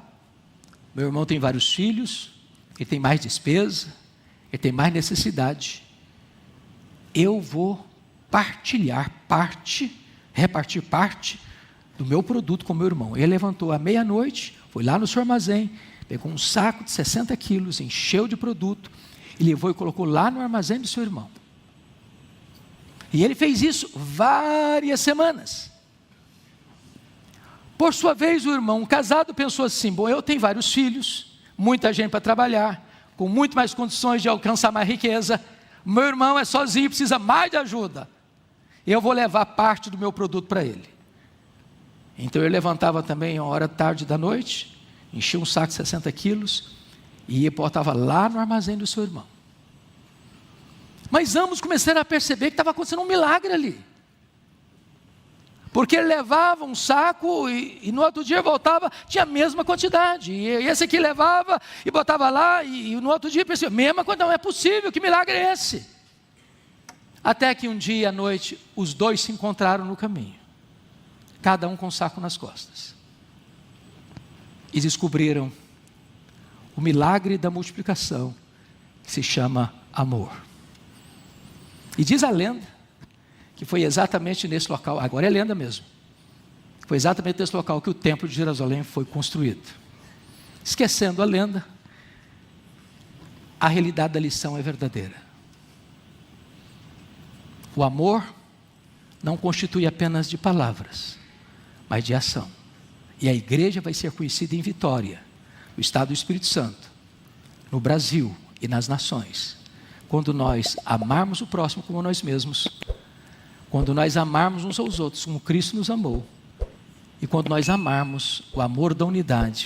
meu irmão tem vários filhos, ele tem mais despesa, ele tem mais necessidade. Eu vou repartir parte do meu produto com meu irmão. Ele levantou à meia-noite, foi lá no seu armazém, pegou um saco de 60 quilos, encheu de produto, e levou e colocou lá no armazém do seu irmão. E ele fez isso várias semanas. Por sua vez, o irmão casado pensou assim: eu tenho vários filhos, muita gente para trabalhar, com muito mais condições de alcançar mais riqueza. Meu irmão é sozinho, precisa mais de ajuda. Eu vou levar parte do meu produto para ele. Então ele levantava também a hora tarde da noite, enchia um saco de 60 quilos e botava lá no armazém do seu irmão. Mas ambos começaram a perceber que estava acontecendo um milagre ali. Porque ele levava um saco e no outro dia voltava, tinha a mesma quantidade. E esse aqui levava e botava lá e no outro dia pensava: mesma quantidade, não é possível, que milagre é esse? Até que um dia à noite, os dois se encontraram no caminho, cada um com um saco nas costas, e descobriram o milagre da multiplicação, que se chama amor. E diz a lenda que foi exatamente nesse local, agora é lenda mesmo, foi exatamente nesse local que o templo de Jerusalém foi construído. Esquecendo a lenda, a realidade da lição é verdadeira. O amor não constitui apenas de palavras, mas de ação. E a igreja vai ser conhecida em Vitória, no estado do Espírito Santo, no Brasil e nas nações, quando nós amarmos o próximo como nós mesmos, quando nós amarmos uns aos outros como Cristo nos amou, e quando nós amarmos o amor da unidade,